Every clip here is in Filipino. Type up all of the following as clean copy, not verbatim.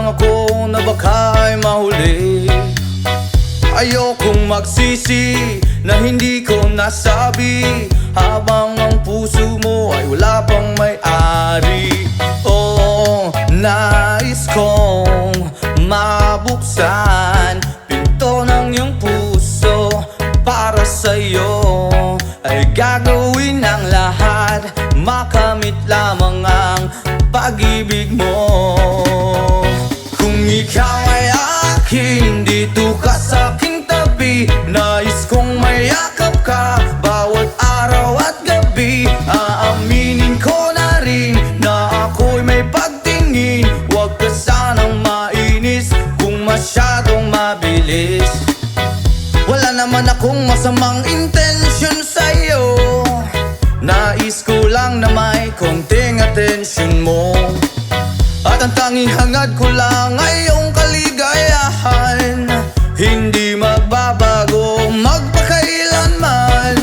lang ako na baka'y mahuli. Ayokong magsisi na hindi ko nasabi, habang ang puso mo ay wala pang may-ari. Oh, nais kong mabuksan pinto ng iyong puso. Para sa'yo ay gagawin ang lahat, makamit lamang ang pag-ibig mo. Kung ikaw ay akin, dito ka sa aking tabi. Nais kong mayakap ka bawat araw at gabi. Aaminin ko na rin na ako'y may pagtingin. Huwag ka sanang mainis kung masyadong mabilis. Wala naman akong masamang intensyon sa'yo. Nais ko lang na may konting atensyon mo. At ang tanging hangad ko lang ay iyong kaligayahan. Hindi magbabago magpakailanman.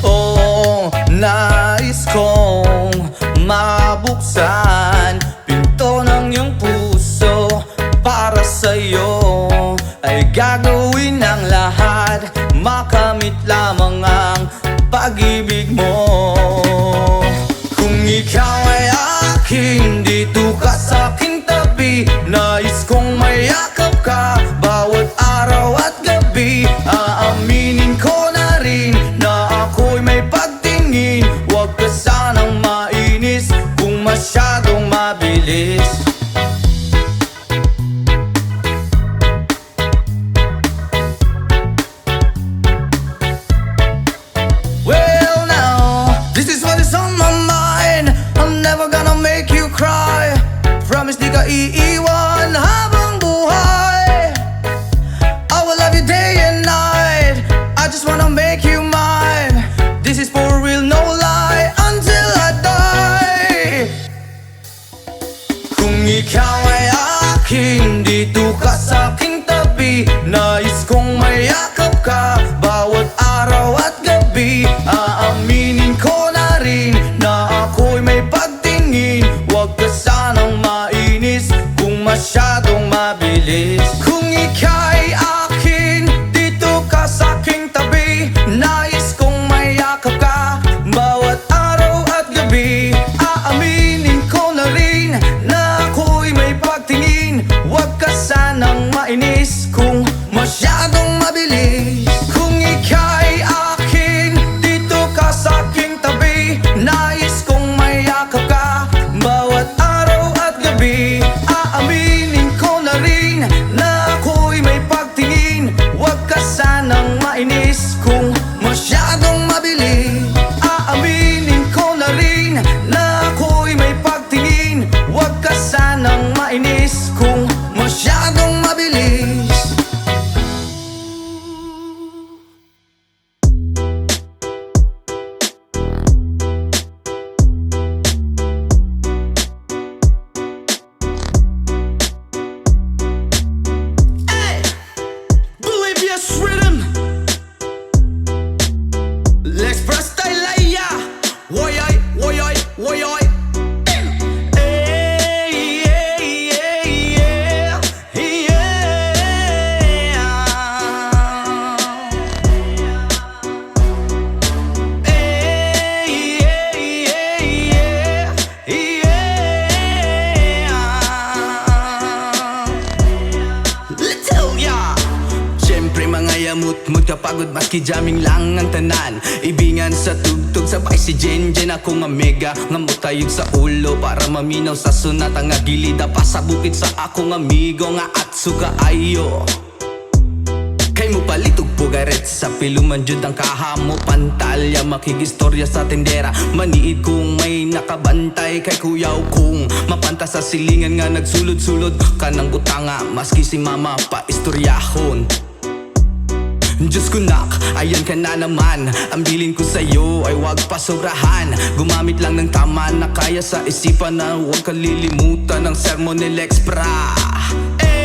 Oh, nais kong mabuksan pinto ng iyong puso. Para sa'yo ay gagawin ang lahat, makamit lamang ang pag-ibig mo. Kung ikaw ay akin, dito ka sa aking tabi. Nais kong mayakap ka bawat araw at gabi. Aaminin ko na rin na ako'y may pagtingin. Huwag ka sanang mainis kung masyadong mabilis. Well now, this is what is on my mind. I'm never gonna make you cry. Promise di ka iiwan habang buhay. I will love you day and night. I just wanna make you mine. This is for real, no lie, until I die. Kung ikaw ay akin, dito ka sa aking tabi. Nais kong mayakap ka bawat araw at gabi. Aaminin ko na rin na ako'y may pagtingin. Huwag ka sanang mainis kung masyadong mabilis. Kung ika'y akin, dito ka sa aking tabi. Nais kong mayakap ka bawat araw at gabi. Aaminin ko na rin na ako'y may pagtingin. Huwag ka sanang mainis kung masyadong mabilis. Kung ika'y akin, dito ka sa aking tabi. Nais kong mayakap ka bawat araw at gabi. Aaminin ko na rin na ako'y may pagtingin. Huwag ka sanang mainis kung masyadong mabilis. Aaminin ko na rin na ako'y may pagtingin. Huwag ka sanang mainis kung masyadong mabilis. Hey, Bolivia's rhythm. Let's press Tailaya. Woyoy, woyoy, woyoy. Hey, yeah, yeah, yeah, yeah. Hey, yeah, yeah, yeah, yeah. Let's tell ya. Siyempre mga yamut-mut kapagod maski jamming lang ang tanan. Ibingan sa tugtog sabay si Jenjen. Ako nga mega nga mutayog sa ulo para maminaw sa sunat. Ang agilida pa sa bukid sa akong amigo nga atsuga ayo. Kay mo palitog pugaret sa piluman jud ang kahamo. Pantalya makigistorya sa tendera. Maniid kung may nakabantay kay kuyaw kung mapanta sa silingan nga nagsulod-sulod ka ng butanga. Maski si mama pa istoryahon. Diyos ko nak, ayan ka na naman. Ang bilin ko sa'yo ay wag pa sobrahan. Gumamit lang ng tama na kaya sa isipan na huwag kalilimutan ng sermon ni Lex Pra. Yeah.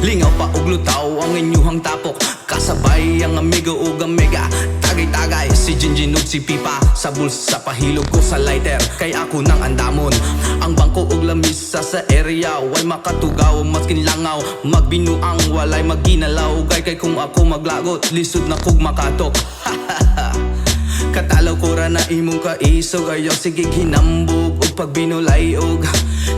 Lingaw pa ug lutaw ang inyuhang tapok, kasabay ang amigo ug amiga. Tagay-tagay si Jinjin ug si Pipa, sa bulsa pahilog ko sa lighter, kay ako nang andamon. Ang bangko ug lamisa sa area, way makatugaw maskin langaw. Magbinuang walay maginalaw, kay kung ako maglagot, lisod na kog makatok. Katalaw ko ra na imong kaisog, ayaw sige hinambog ug pagbinulayog.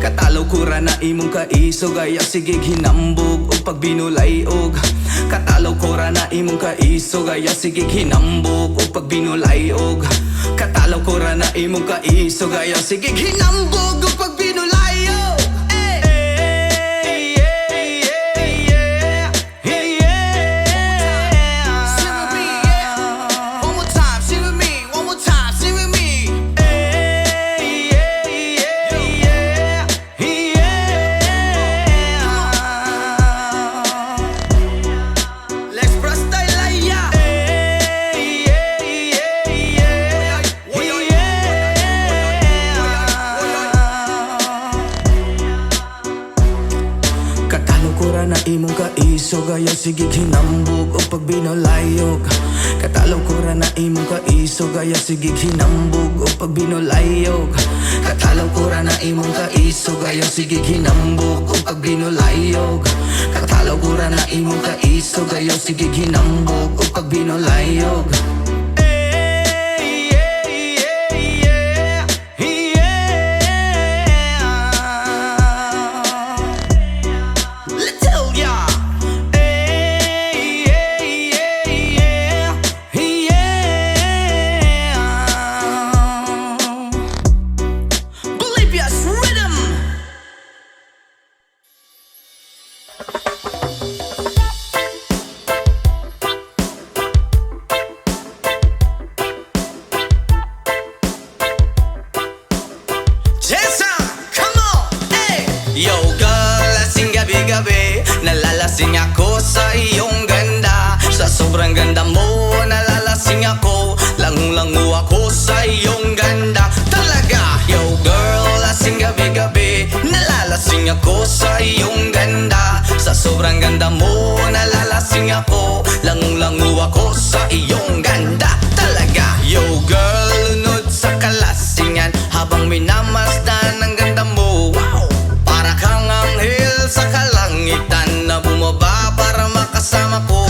Katalaw ko ra na imong kaisog, ayaw sige hinambog ug pagbinulayog. Katalaw ko ra na imong kaisog, ayaw sige hinambog ug pagbinulayog. Katalaw ko ra na imong kaisog, ayaw sige hinambog ug pagbinulayog. Na imong kaisog, ayaw sige hinambog o pagbinulayog. Katalaw ko ra na imong kaisog, ayaw sige hinambog o pagbinulayog. Katalaw ko ra na imong kaisog, ayaw sige hinambog o pagbinulayog. Katalaw ko ra na imong kaisog, ayaw sige hinambog o pagbinulayog. Yo girl, lasing gabi-gabi, nalalasing ako sa iyong ganda. Sa sobrang ganda mo, nalalasing ako, lango-lango ako sa iyong ganda. Talaga, yo girl, lasing gabi-gabi, nalalasing ako sa iyong ganda. Sa sobrang ganda mo, nalalasing ako, lango-lango ako sa iyong ganda. Talaga, yo girl, lunod sa kalasingan, habang minamasdan ang ganda mo. Wow! Sa kalangitan na bumaba para makasama ko.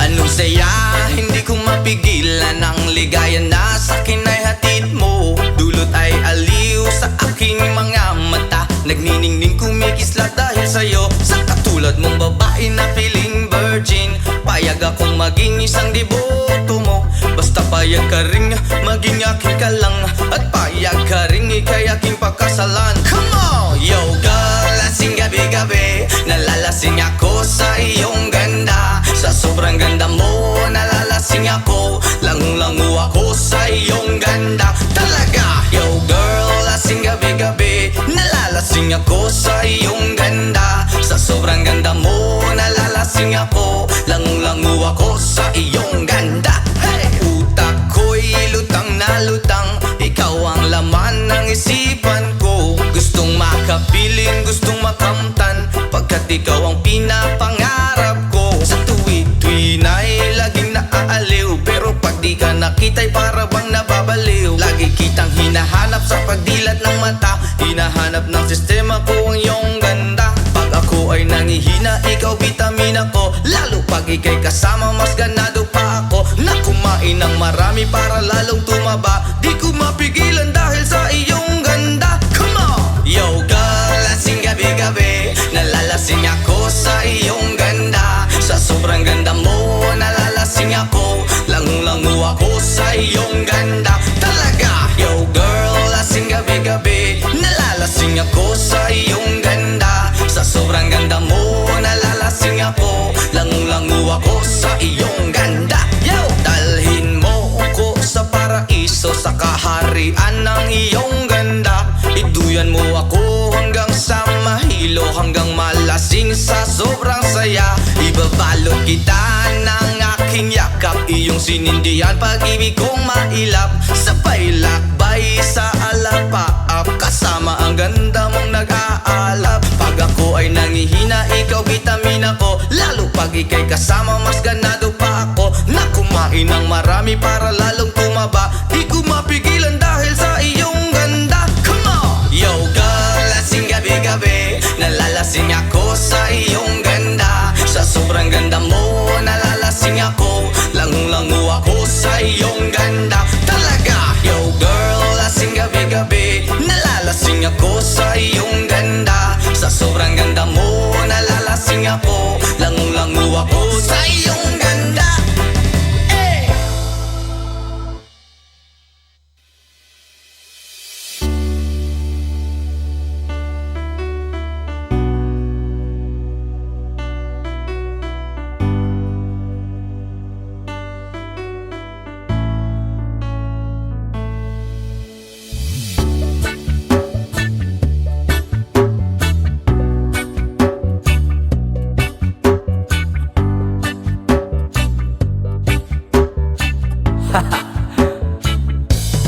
Anong saya, hindi ko mapigilan ang ligaya na sa'kin ay hatid mo. Dulot ay aliw sa aking mga mata, nagniningning kumikislat dahil sa'yo. Sa katulad mong babae na feeling virgin, payag akong maging isang deboto mo. Basta payag ka ring maging aking ka lang, at payag ka ring ikay aking pagkasalan. Come on! Yo girl, lasing gabi-gabi, nalalasing ako sa iyong ganda. Sa sobrang ganda mo, nalalasing ako, lango-lango ako sa iyong ganda. Talaga, yo girl, lasing gabi-gabi, nalalasing ako sa iyong ganda. Sa sobrang ganda mo, nalalasing ako, lango-lango ako sa iyong ganda. Hey! Utak ko'y lutang na lutang, ikaw ang laman ng isipan ko. Gustong makapiling, gustong makamtan, pagkat ikaw ang pinapangarap ko. Sa tuwi-tuwi na'y laging naaaliw, pero pag di ka nakita'y para bang nababaliw. Lagi kitang hinahanap sa pagdilat ng mata, hinahanap ng sistema ko ang iyong ganda. Pag ako ay nangihina, ikaw vitamina ko, lalo pag ika'y kasama mas ganado pa ako. Na kumain ng marami para lalong tumaba, di ko mapigilan dahil sa iyong ganda. Come on! Yo girl, lasing gabi-gabi, nalalasing ako sa iyong ganda. Sa sobrang ganda mo, nalalasing ako, lango-lango ako sa iyong ganda. Talaga, yo girl, lasing gabi-gabi, nalalasing ako sa iyong ganda. Sa sobrang ganda mo, nalalasing ako, lango-lango ako sa iyong ganda. Yo, dalhin mo ko sa paraiso, sa kaharian ng iyong ganda. Iduyan mo ako hanggang sa mahilo, hanggang malasing sa sobrang saya. Ibabalot kita ng aking yakap, iyong sinindihan pag-ibig kong mailap. Sabay lakbay sa alapaap, kasama ang ganda mong nag-aalap. Pag ako ay nangihina, ikaw vitamina din ako. Lalo pag ika'y kasama, mas ganado pa ako na kumain ng marami para lalong tumaba. Di ko mapigilan dahil sa iyong ganda. Come on! Yo girl, lasing gabi-gabi, nalalasing ako sa iyong ganda. Sa sobrang ganda mo, nalalasing ako, langung-langu ako sa iyong ganda. Talaga! Yo girl, lasing gabi-gabi, nalalasing ako sa iyong ganda. Sa sobrang ganda mo, nalalasing ako, langung-langu ako sa iyong ganda.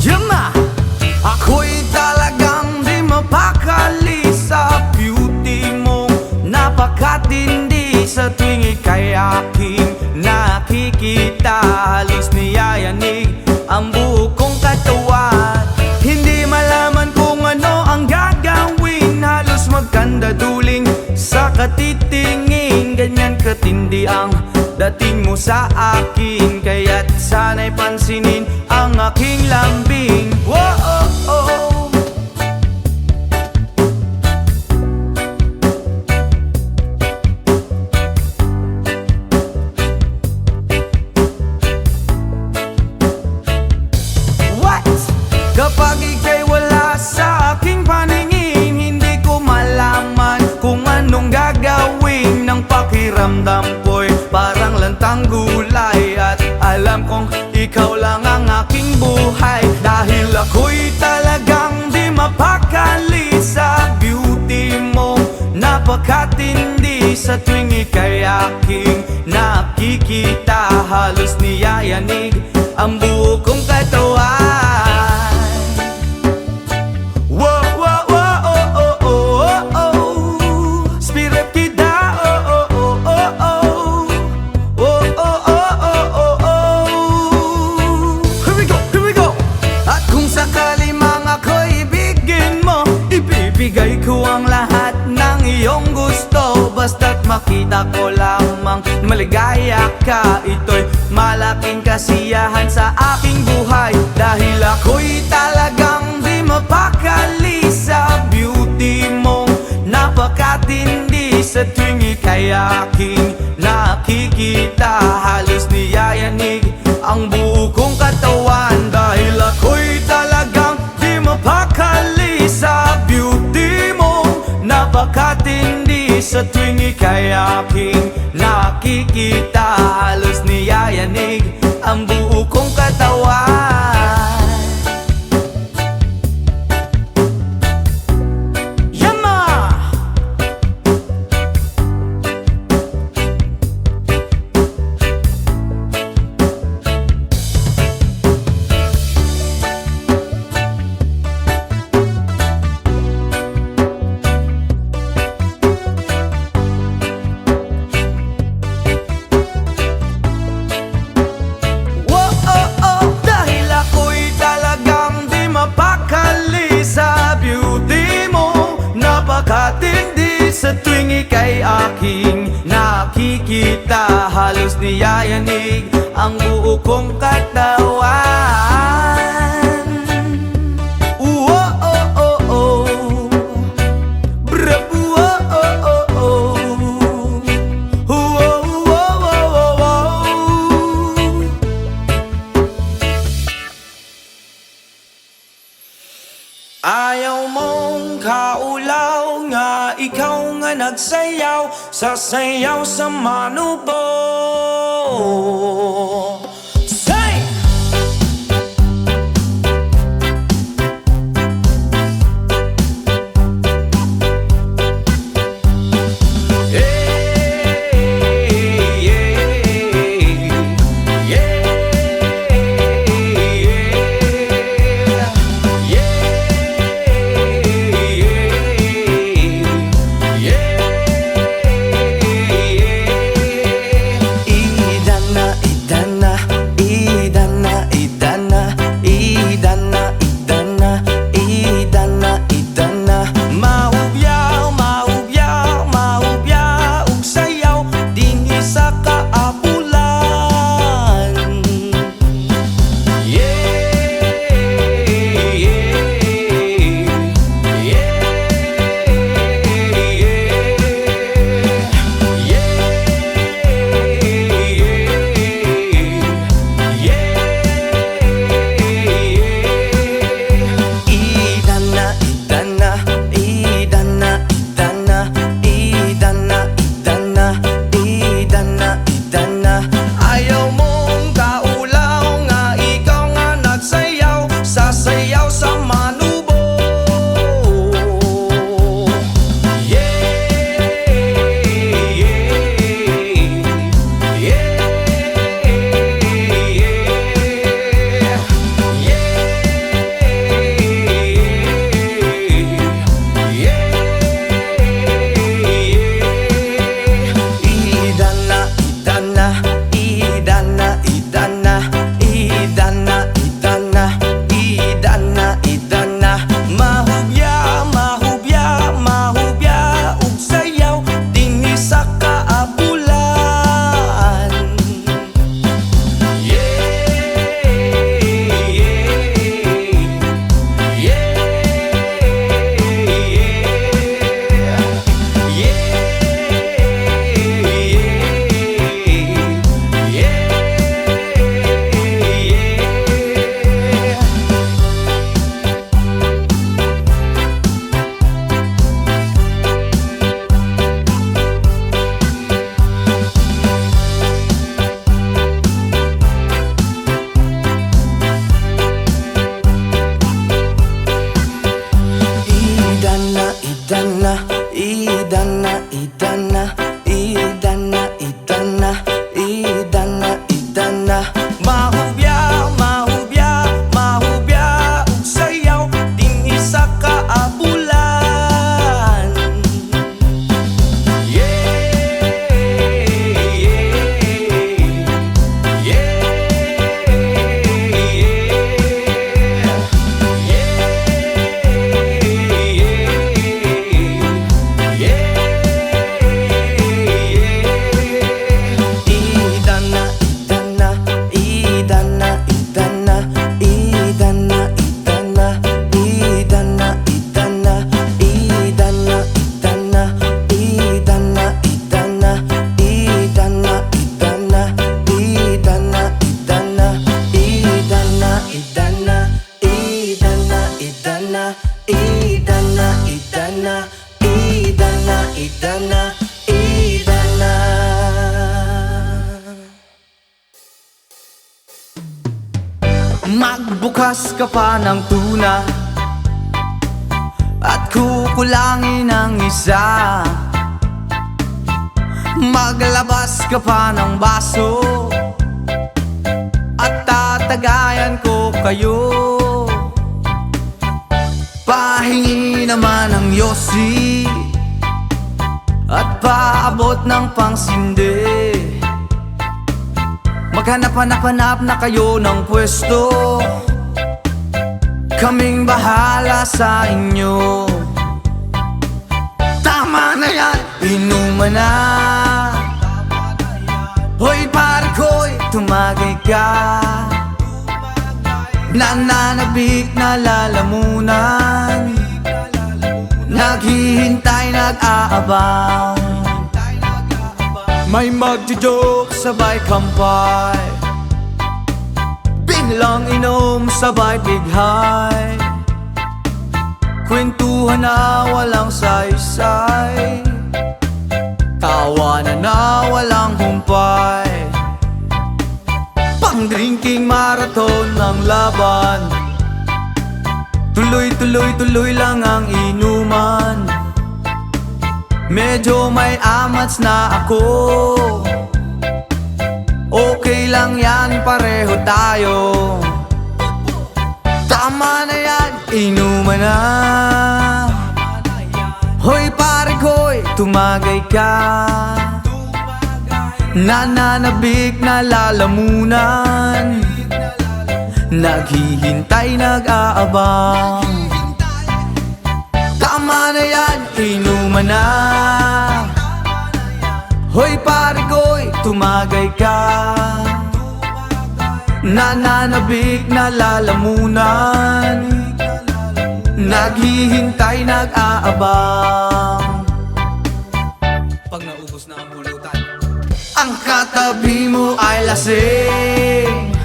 Yama! Ako'y talagang di mapakali sa beauty mo. Napakatindi sa tuwing ika'y aking nakikita. Halos niyayanig ang buo kong katawan. Hindi malaman kung ano ang gagawin. Halos magkandaduling sa katitingin. Ganyan katindi ang dating mo sa akin. Kaya't sana'y pansinin ang aking lambing. Whoa, oh, oh. What? Kapag ika'y wala sa aking paningin, hindi ko malaman kung anong gagawin. Ng pakiramdam ko'y parang lantang gulay. At alam kong ikaw lang ang aking buhay. Dahil ako'y talagang di mapakali sa beauty mo. Napakatindi sa tuwing ika'y aking nakikita. Halos niyayanig ang buo kong katawan. Whoa, whoa, whoa, oh, oh, oh, oh, oh. Spirit kita, oh, oh, oh, oh, oh. Oh, oh, oh, oh, oh, oh. Here we go, here we go. At kung sakali mga ko'y ibigin mo, ibibigay ko ang lahat ng iyong gusto. Basta't makita ko lamang maligaya ka, ito'y malaking kasiyahan sa aking buhay. Dahil ako'y talagang di mapakali sa beauty mo. Napakatindi sa tuwing ika'y aking nakikita. Halos niyayanig ang buo kong katawan. Dahil ako'y talagang di mapakali sa beauty mo. Napakatindi sa tuwing ika'y aking nakikita. Halos niyayanig ang buo kong katawan. Yama! Whoa, oh, oh. Dahil ako'y talagang di mapakali sa beauty mo. Napakatindi sa tuwing ika'y aking nakikita. Halos niyayanig ang buo kong katawan. Whoa, oh, oh, oh. Bra, whoa, oh, oh, oh. Whoa, whoa, whoa, whoa. Ayaw mong kaulaw nga, ikaw nga nagsayaw sa sayaw sa manubo. Say! Magbukas ka pa ng tuna at kukulangin ng isa. Maglabas ka pa ng baso at tatagayan ko kayo. Pahingi naman ng yosi at paabot ng pangsindi. Maghanap-hanap na kayo ng pwesto, kaming bahala sa inyo. Tama na yan, inuman na. Hoy pare ko'y tumagay ka. Nananabik na lalamunan, naghihintay, nag-aabang. May magjo-joke, sabay kampay, biglang inom, sabay bighay. Kwentuhan na walang saysay, tawanan na walang humpay. Pang-drinking marathon ng laban, tuloy-tuloy-tuloy lang ang inuman. Medyo may amats na ako, okay lang yan, pareho tayo. Tama na yan, inuman na. Hoy pare ko'y tumagay ka. Nananabik na lalamunan, naghihintay, nag-aabang. Tama na yan, inuman na. Hoy pare ko'y tumagay ka. Nananabik na lalamunan, naghihintay, nag-aabang. Pag naubos na ang hulutan, ang katabi mo ay lasing.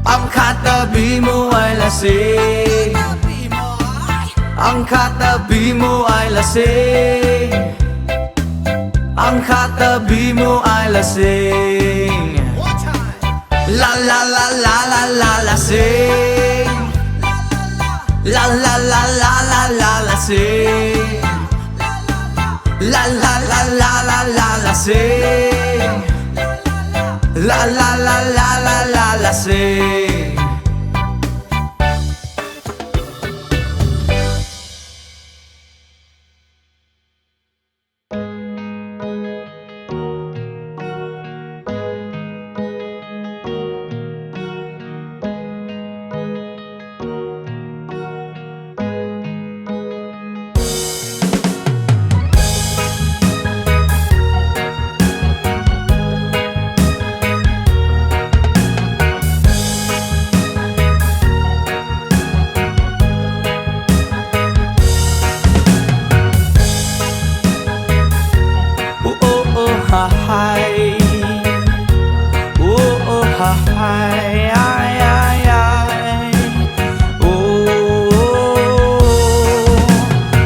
Ang katabi mo ay lasing. Ang katabi mo ay lasing. Ang katabi mo ay lasing. La la la la la la lasing. La la la la la la lasing. La la la la la la lasing. La la la la la la lasing. Hi, oh hi, ay. Oh,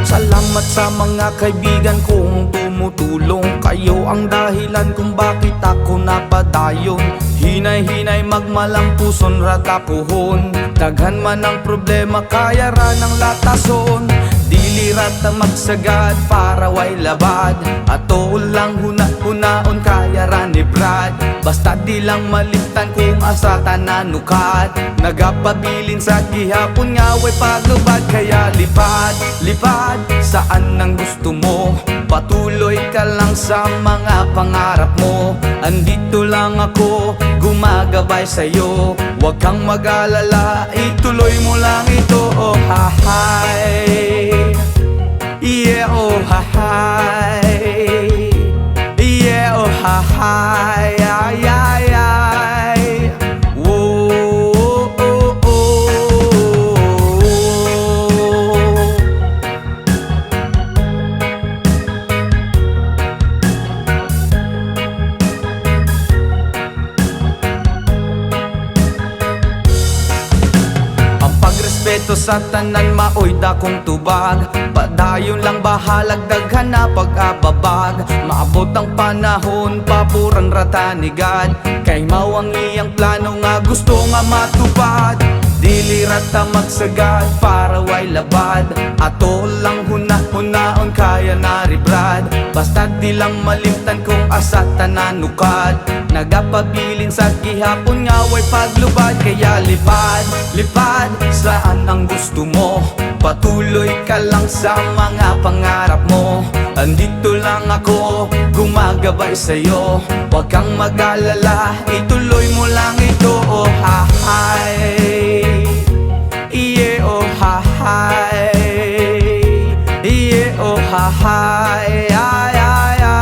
salamat sa mga kaibigan kong tumutulong. Kayo ang dahilan kung bakit ako napadayon. Hinay-hinay magmalang puson ratapuhon. Daghan man ang problema, kaya ra ng latason. Dilirat na magsagad para way labad. Ato lang huna-hunaon kaya ra ni Brad. Basta di lang maliptan kung asa tananukat. Nagapabilin sa gihapon nga way paglubad. Kaya lipad, lipad, saan ang gusto mo. Patuloy ka lang sa mga pangarap mo. Andito lang ako, gumagabay sa'yo. Huwag kang mag-alala, ituloy mo lang ito. Oh hi, yeah, oh hi, yeah, oh hi, ay, ay, ay. Whoa, oh, oh, oh. Pagrespeto sa tanan maoy dakong tubag, padayon lang bahalag daghan na pag-ababag. Maabot ang panahon paboran rata ni God, kay mao ang iyang plano nga gusto nga matupad. Dili rata magsagad para way labad, ato lang hunahon kaya na ribrad. Basta di lang malimtan kung asa tananukad, nagapabilin sa gihapon nga way paglubad. Kaya lipad, lipad saan ang gusto mo, patuloy ka lang sa mga pangarap mo. Andito lang ako, gumagabay sa'yo, huwag kang mag-alala, ituloy mo lang ito. Oh hahay, yeah oh hahay, yeah oh hahay, ay ay ay ay.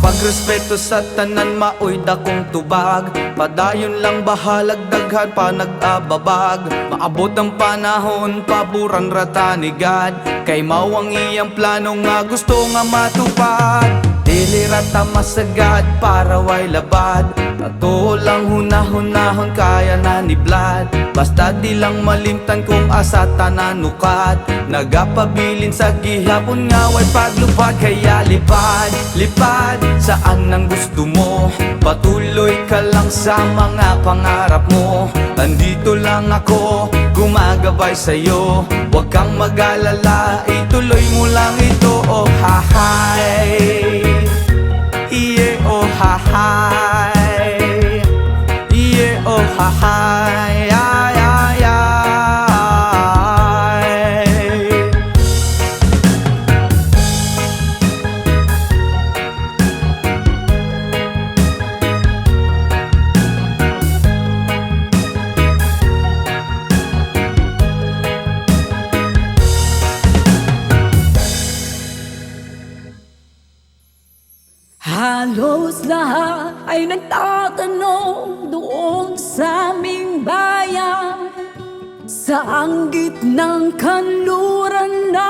Pagrespeto sa tanan maoy dakong tubag, padayon lang bahalag daghan pa nag-ababag. Maabot ang panahon paboran rata ni God, kay mao ang iyang plano nga gusto nga matupad. Dili rata masagad para way labad, ato lang hunahon kaya na ni Vlad. Basta di lang malimtan kung asa tananukad, nagapabilin sa gihapon nga way paglupad. Kaya lipad, lipad saan ang gusto mo, patuloy ka lang sa mga pangarap mo. Andito lang ako, gumagabay sa'yo, huwag kang mag-alala, ituloy mo lang ito. Oh hahay, yeah oh hahay, yeah oh hahay, ay ay ay. Halos lahat ay nagtatanong doon sa aming bayan, sa anggit ng kanluran na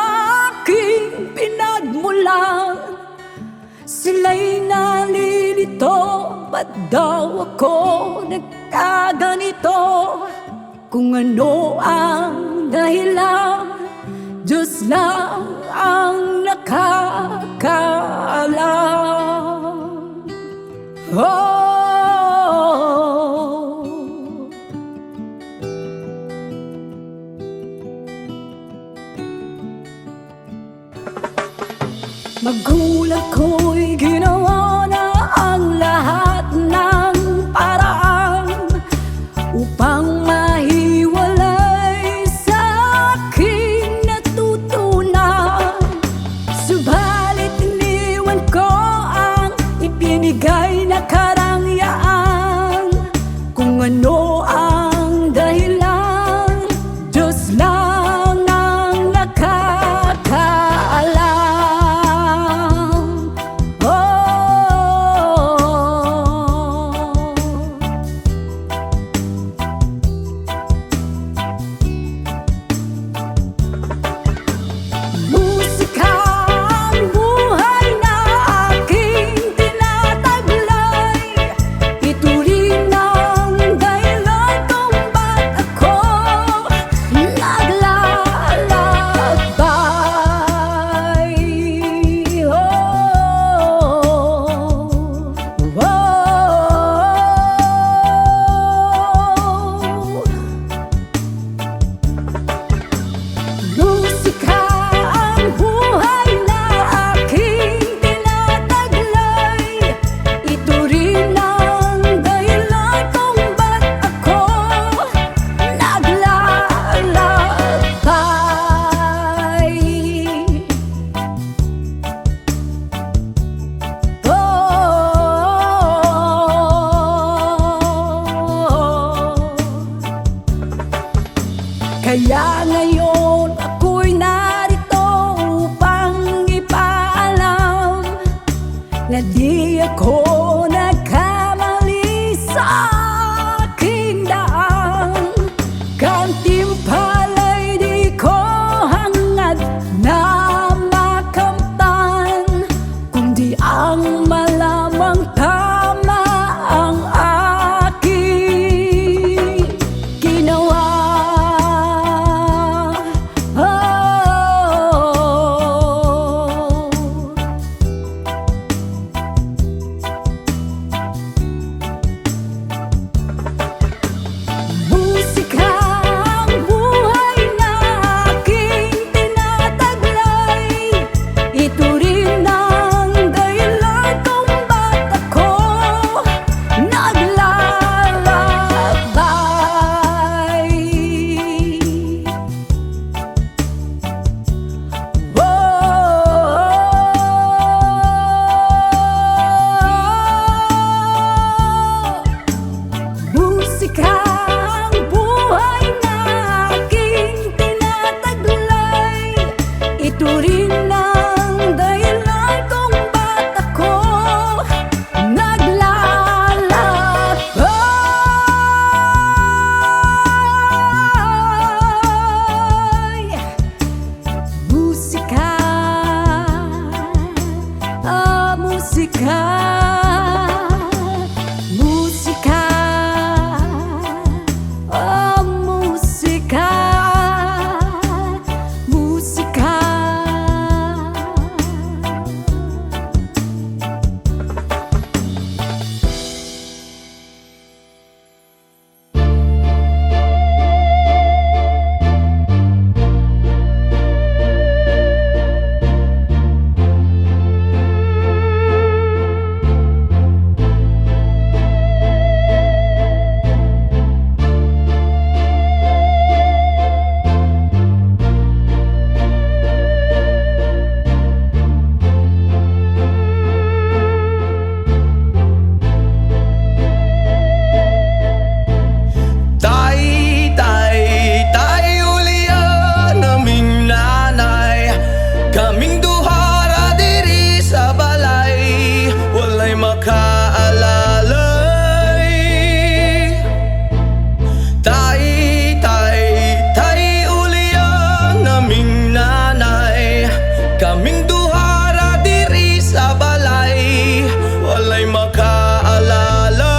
aking pinagmulan. Sila'y nalilito, ba't daw ako nagkaganito? Kung ano ang dahilan, Diyos lang ang nakakaalam. Oh, magulang ko'y ginawa na ang lahat ng paraan upang mahiwalay sa aking natutunan. Subalit iniwan ko ang ibinigay na karangyaan. Kung ano ang dahilan, Diyos lang ang nakakaalam. Oh, musika ang buhay na aking tinataglay. Ito rin ang dahilan kung ba't ako naglalakbay. Oh, oh. Musika ang buhay na aking tinataglay. Ito rin ang dahilan kung ba't ako naglalakbay. Kaya ngayon ako'y narito upang ipaalam na di ako nagkamali sa aking musika, musika, oh musika, musika. Kaming duha ra diri sa balay, walay makaalalay. Tay, ulian naming nanay. Kaming duha ra diri sa balay, walay makaalalay.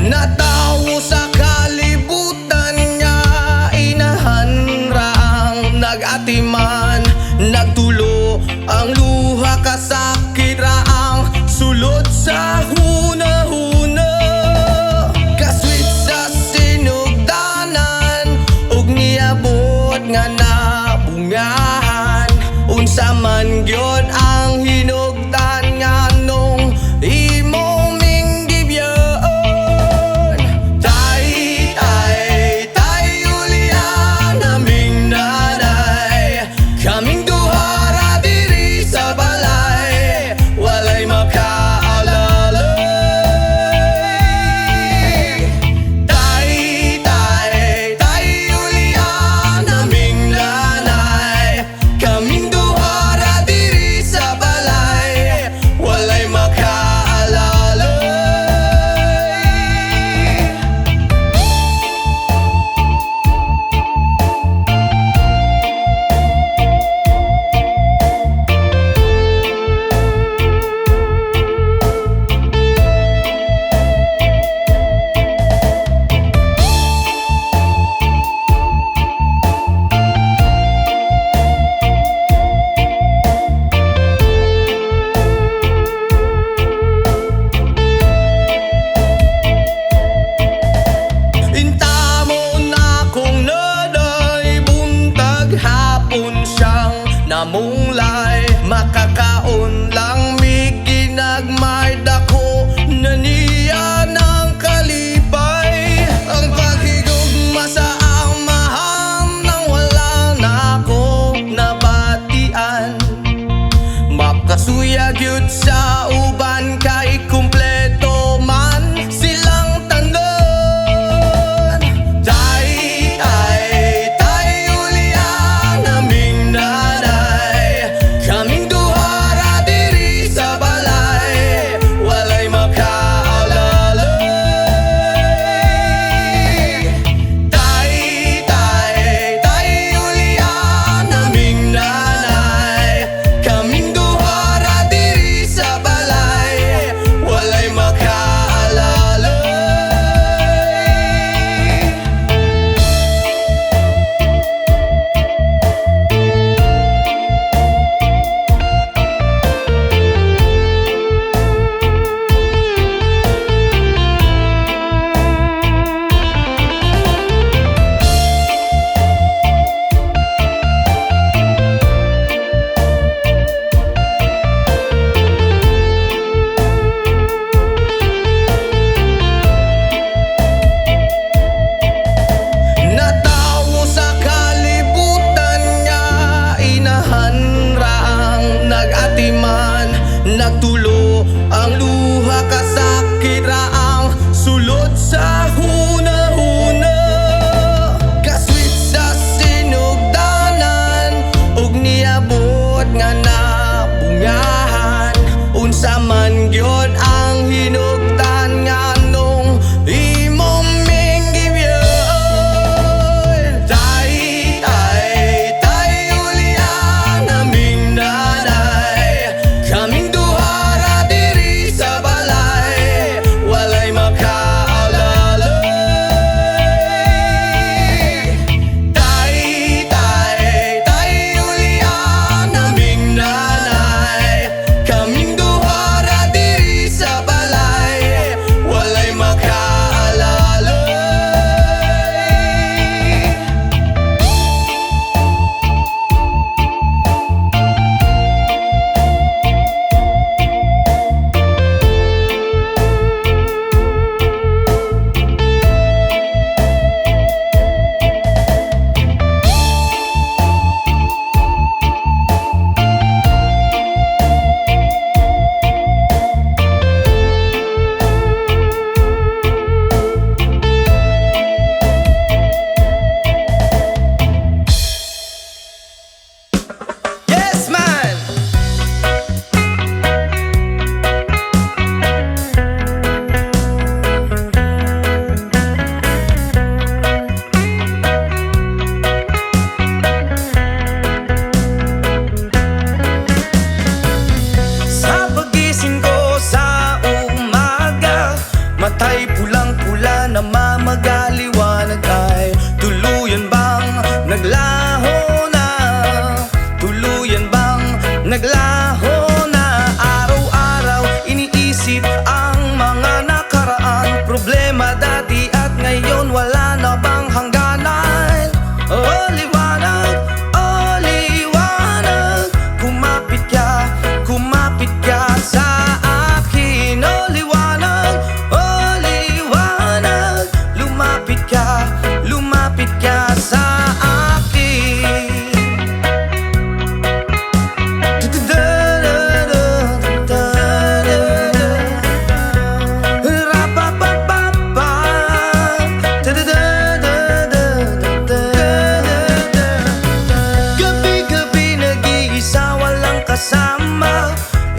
Natawo sa kalibutan niya, inahan raang nag-atiman. Nagtulo ang luha, kasakit raang sulod sa huna-huna. Kaswit sa sinugdanan, ug niabot nga nabungahan. Unsa man gyud ang hinugdan nga nung imong minggibyon. Tay, ulian naming nanay. Kaming duha ra diri sa balay, walay makaalalay. Tay, ulian naming nanay. Kaming duha ra diri sa balay, walay makaalalay. Intamo na kung naday buntag, hapon siyang namunglay. Makakaon lang mi ginagmay, dako na niya ng kalipay. Ang paghigugma sa amahan nang wala na ko nabatian. Makasuya gyud sa uban kay kumpleto man silang tanan. Tay, ulian naming nanay. Kaming duha ra diri sa balay, walay makaalalay. Tay, ulian naming nanay. Kaming duha ra diri sa balay,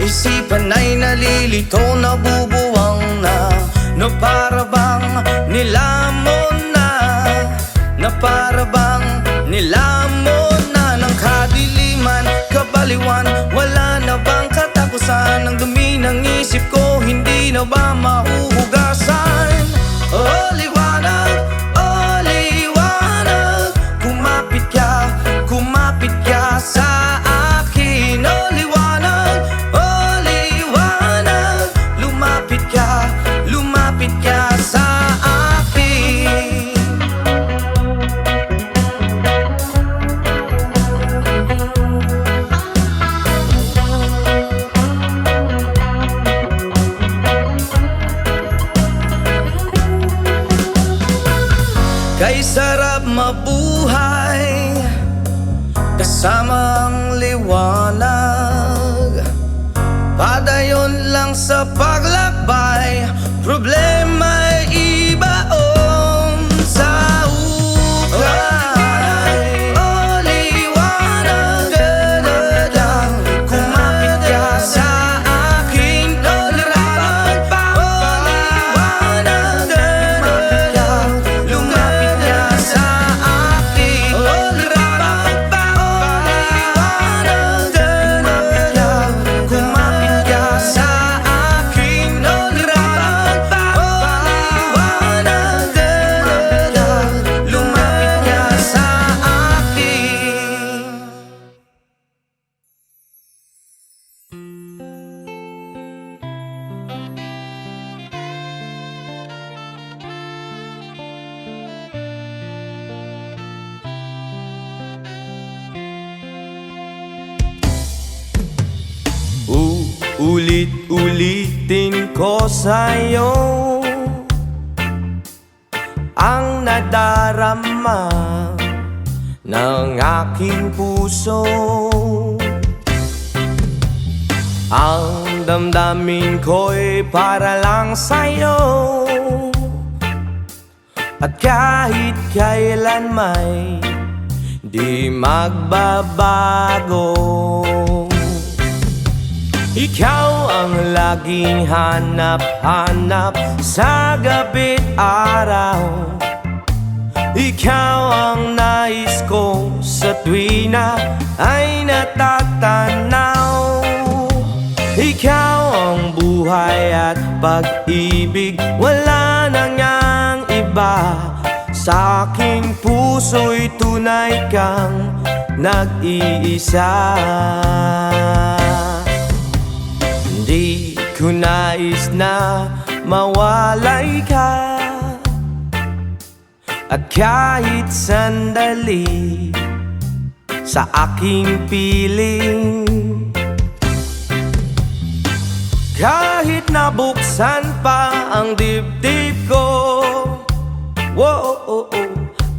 Isipan ay nalilito, nabubuwang na para bang nilamon na para bang nilamon na ng kadiliman, kabaliwan. Wala na bang katapusan? Ang dumi ng isip ko, hindi na ba mahuhugasan? Oh liwanag, oh liwanag, kumapit ka sa akin. Oh liwanag, oh liwanag, lumapit ka sa akin. Kay sarap mabuhay kasama ang liwanag. Padayon lang sa paglakbay, problema'y ibaon sa ukay. Oh liwanag, kumapit ka sa akin. Oh liwanag, oh liwanag, lumapit ka sa akin. Oh liwanag, oh liwanag, kumapit ka sa akin. Oh liwanag, oh liwanag, lumapit ka sa akin. Ulit-ulitin ko sa'yo ang nadarama ng aking puso. Ang damdamin ko'y para lang sa'yo, at kahit kailan may di magbabago. Ikaw ang laging hanap-hanap sa gabi't araw. Ikaw ang nais ko sa tuwina ay natatanaw. Ikaw ang buhay at pag-ibig, wala nang yang iba. Sa aking puso'y tunay kang nag-iisa. Di ko nais na mawalay ka, at kahit sandali sa aking piling. Kahit nabuksan pa ang dibdib ko,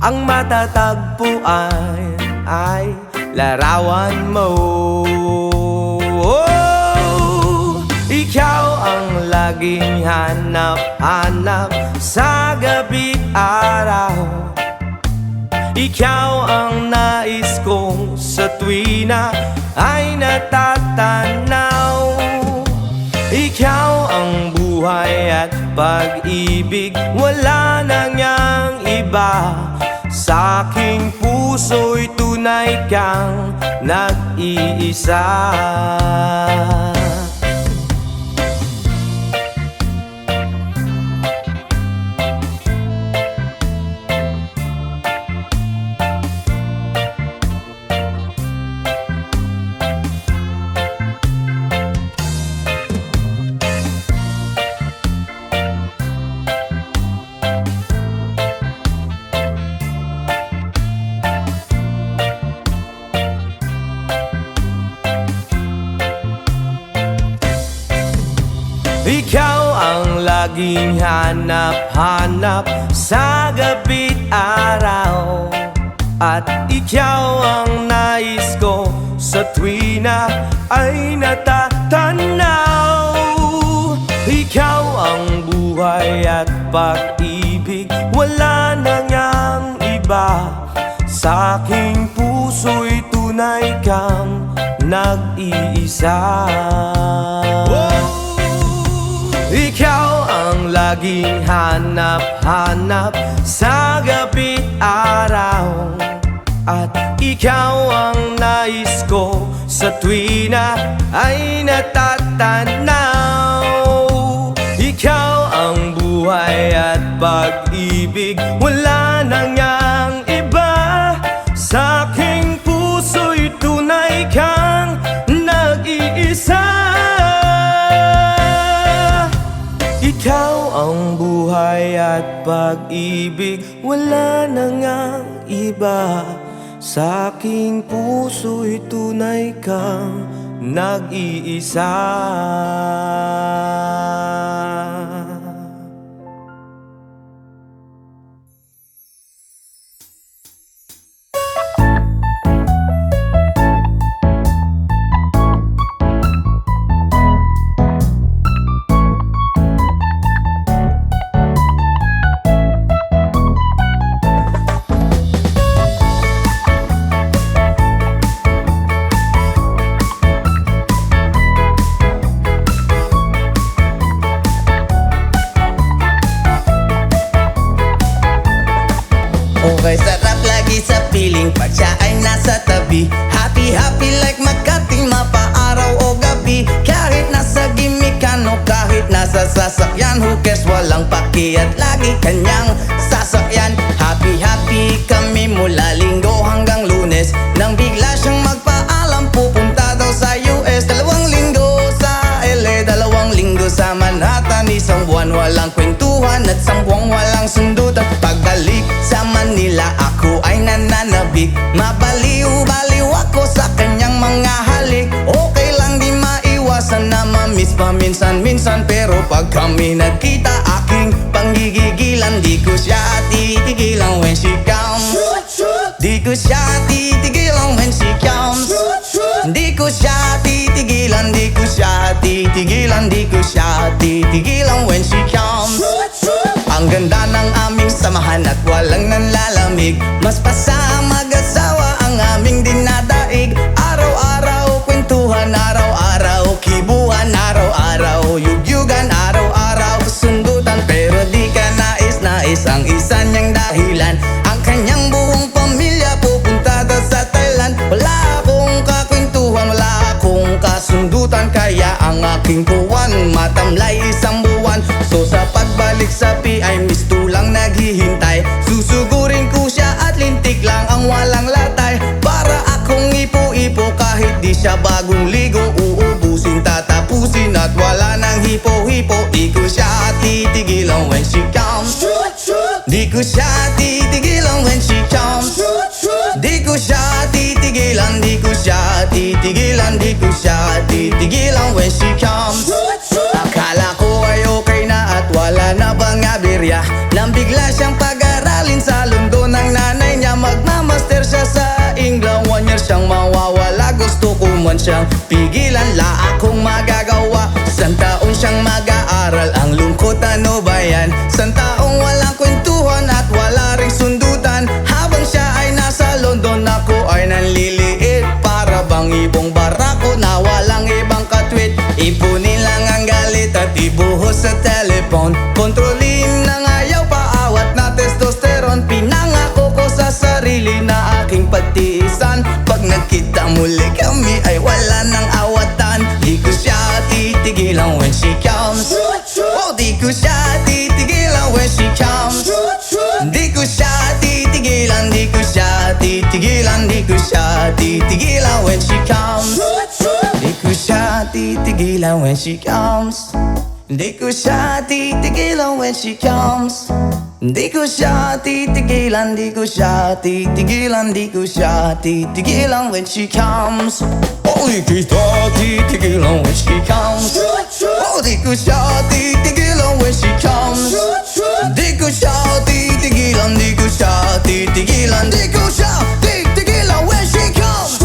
ang matatagpuan ay larawan mo. Ikaw ang laging hanap-hanap sa gabi't araw. Ikaw ang nais kong sa tuwina ay natatanaw. Ikaw ang buhay at pag-ibig, wala nang yang iba. Sa aking puso'y tunay kang nag-iisa. Ikaw ang laging hanap-hanap sa gabi't araw, at ikaw ang nais ko sa tuwina ay natatanaw. Ikaw ang buhay at pag-ibig, wala nang yang iba. Sa aking puso'y tunay kang nag-iisa. Ikaw ang laging hanap-hanap sa gabi't araw, at ikaw ang nais ko sa tuwina ay natatanaw. Ikaw ang buhay at pag-ibig, wala nang ngang iba. Sa aking puso'y tunay kang nag-iisa. Ikaw ang buhay at pag-ibig, wala nang ngang iba. Sa aking puso'y tunay kang nag-iisa. Okay, sarap lagi sa piling pag siya ay nasa tabi. Happy, happy like Makati, mapaaraw o gabi. Kahit nasa gimikan o kahit nasa sasakyan, who cares, walang paki at lagi kanyang sasakyan. Happy, happy kami mula Linggo hanggang Lunes, nang bigla siyang magpaalam pupunta daw sa US. 2 linggo sa LA, 2 linggo sa Manhattan. Isang buwan walang kwentuhan at 10 buwang walang sundutan. Pagbalik sa Manila ako ay nananabik, mabaliw-baliw ako sa kanyang mga halik. Okay lang di maiwasan na ma-miss paminsan-minsan, pero pag kami nagkita aking panggigigilan. Di ko siya titigilan when she comes. Di ko siya titigilan when she comes. Di ko siya titigilan, di ko siya titigilan, di ko siya titigilan when she comes. Ang ganda ng aming samahan at walang nanlalamig, mas pasa mag-asawa ang aming dinadaig. Araw-araw kwentuhan, araw-araw kibuhan, araw-araw yugyugan, araw-araw sundutan. Pero di ka nais-nais ang isa niyang dahilan, ang kanyang buong pamilya pupunta daw sa Thailand. Wala akong kakwentuhan, wala akong kasundutan, kaya ang aking buwan matamlay 1 buwan. So sa pagbalik sa PI, lang naghihintay, susugurin ko siya at lintik lang ang walang latay. Para akong ipo-ipo kahit di siya bagong ligo, uubusin, tatapusin at wala nang hipo-hipo. Di ko siya titigilan when she comes. Di ko siya titigilan when she comes. Di ko siya titigilan, di ko siya titigilan, di ko siya titigilan when she comes. Akala ko ay okay na at wala na bang aberya, nang bigla siyang pag-aralin sa London ng nanay niya. Magmamaster siya sa England, 1 year siyang mawawala. Gusto ko man siyang pigilan, la akong magagawa. 1 taon siyang mag-aaral, ang lungkot ano ba yan? 1 taong walang kwentuhan at wala ring sundutan. Habang siya ay nasa London, ako ay nanliliit, para bang ibong barako na walang ibang katwit. Ipunin lang ang galit at ibuhos sa telepon, kontrolin ng ayaw, paawat na testosterone. Pinangako ko sa sarili na aking pagtiisan, pag nagkita muli kami ay wala nang awatan. Di ko siya titigilan when she comes. Oh, di ko siya titigilan when she comes. Di ko siya titigilan, di ko siya titigilan, di ko siya titigilan when she comes. Di ko siya titigilan when she comes. Di ko siya titigilan when she comes. Di ko siya titigilan, di ko siya titigilan, di ko siya titigilan when she comes. Oh, di ko siya titigilan when she comes. Oh, di ko siya titigilan when she comes. Di ko siya titigilan, di ko siya titigilan, di ko siya titigilan when she comes.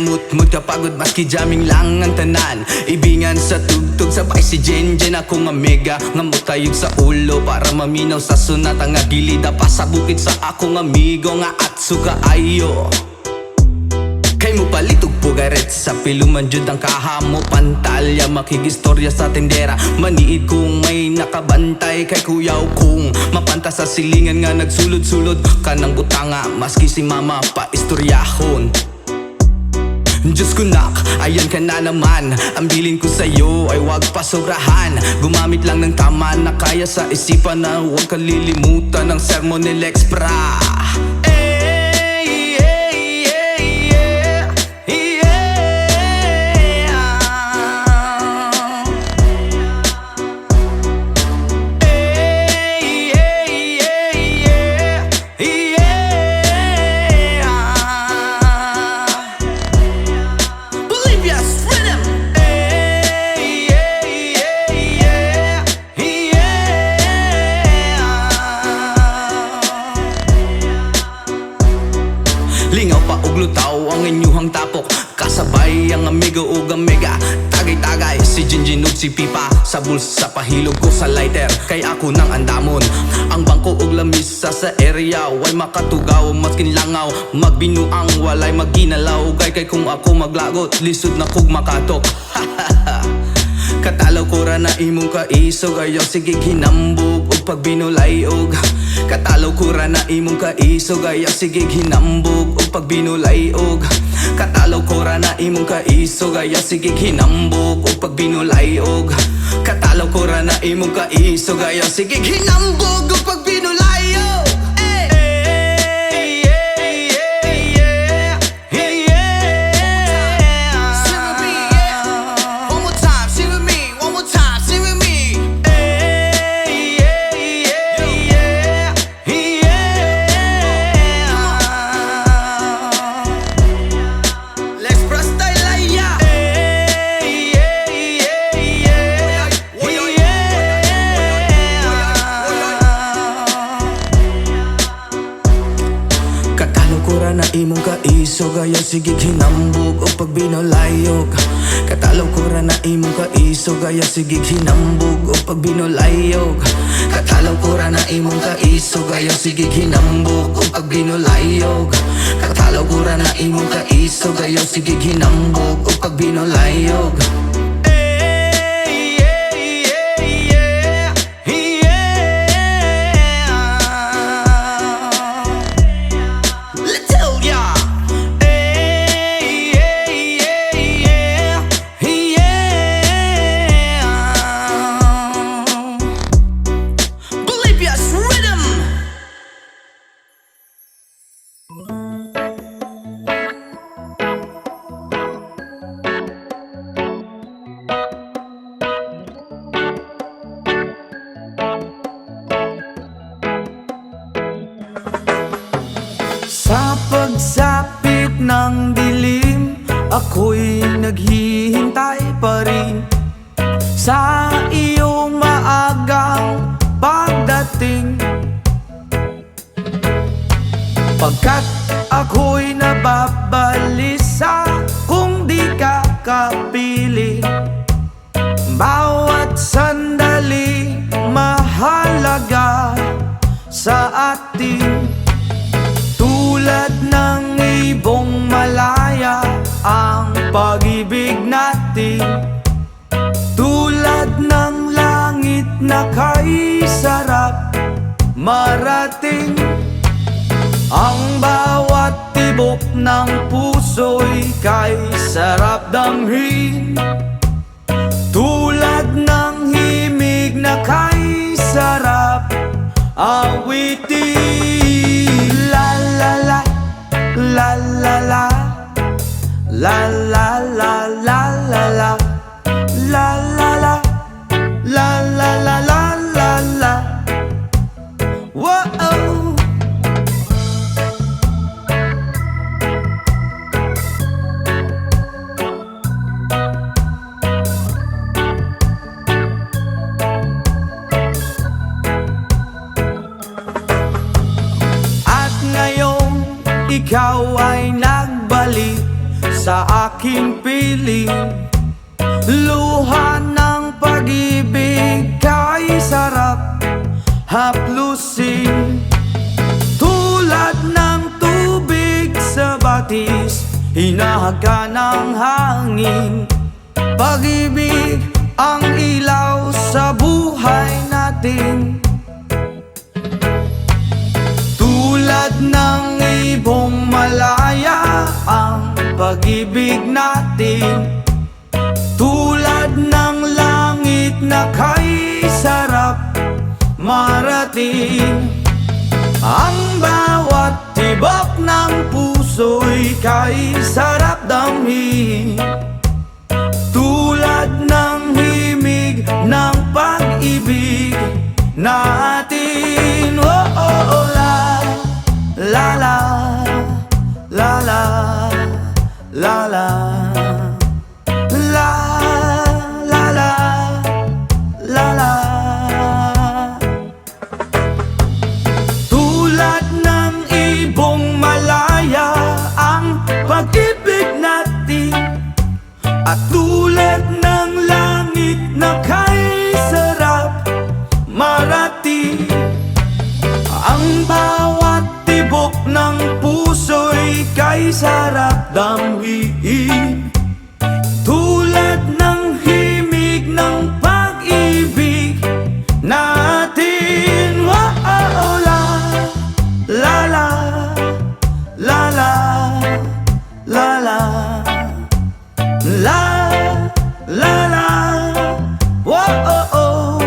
amut-mut kapagod maski jamming lang ang tanan. Ibingan sa tugtog sabay si Jenjen ako nga mega nga mutayog sa ulo para maminaw sa sunat ang agilida pa sa bukid sa akong amigo nga atsuga ayo. Kay mo palitog pugaret sa piluman jud ang kahamo pantalya makigistorya sa tendera maniid kung may nakabantay kay kuyaw kung mapanta sa silingan nga nagsulod-sulod kanang butanga maski si mama pa istoryahon. Diyos ko nak, ayan ka na naman. Ang bilin ko sa'yo ay wag pasobrahan. Gumamit lang ng tama na kaya sa isipan na huwag kalilimutan ng sermon ni Lex Pra. Lingaw pa og lutaw ang inyuhang tapok kasabay ang amigo ug mega tagay-tagay si Jinjin ug si Pipa sa bulsa pahilog ko sa lighter kay ako nang andamon ang bangko ug lamisa sa area way makatugaw maskin langaw magbinuang walay maginalaw kay kung ako maglagot lisod na kog makatok. Katalaw ko ra na imong kaisog ayaw sige hinambog ug pagbinulay og katalaw ko ra na imong kaisog ayaw sige hinambog ug pagbinulay og katalaw ko ra na imong kaisog ayaw sige hinambog ug pagbinulay og katalaw ko ra na imong kaisog ayaw sige hinambog ug pagbinulay og na imong kaisog ayaw sige hinambog o pagbinolayog katalaw ko ra na imong kaisog ayaw sige hinambog o pagbinolayog katalaw ko ra na imong kaisog ayaw sige hinambog o pagbinolayog katalaw ko ra na imong kaisog ayaw sige hinambog o pagbinolayog. Sa pagsapit ng dilim, ako'y naghihintay pa rin sa iyong maagang pagdating. Pagkat ako'y nababalisa kung di ka kapiling. Bawat sandali mahalaga sa atin. Tulad ng ibong malaya ang pag-ibig natin. Tulad ng langit na kay sarap marating. Ang bawat tibok ng puso'y kay sarap damhin. Tulad ng himig na kay sarap awitin. La la la, la la la, la la la la la la, la la la, la la la la la la. Whoa. Ikaw ay nagbalik sa aking piling. Luha ng pag-ibig kay sarap haplusin. Tulad ng tubig sa batis, hinahaga ng hangin. Pag-ibig ang ilaw sa buhay natin. Tulad ng ibong malaya ang pag-ibig natin. Tulad ng langit na kay sarap marating. Ang bawat tibok ng puso'y kay sarap damhin. Tulad ng himig ng pag-ibig natin. Oh, oh, oh, la, la, la, la, la, la, la, la, la, la, la, la. Tulad ng ibong malaya ang pag-ibig natin. At tulad ng langit na kay sarap marating. Ang bawat tibok ng puso'y kay sarap damhin. Tulad ng himig ng pag-ibig natin. Oh, oh, oh, la, la, la, la, la, la, la, la, la, la, oh, oh, oh,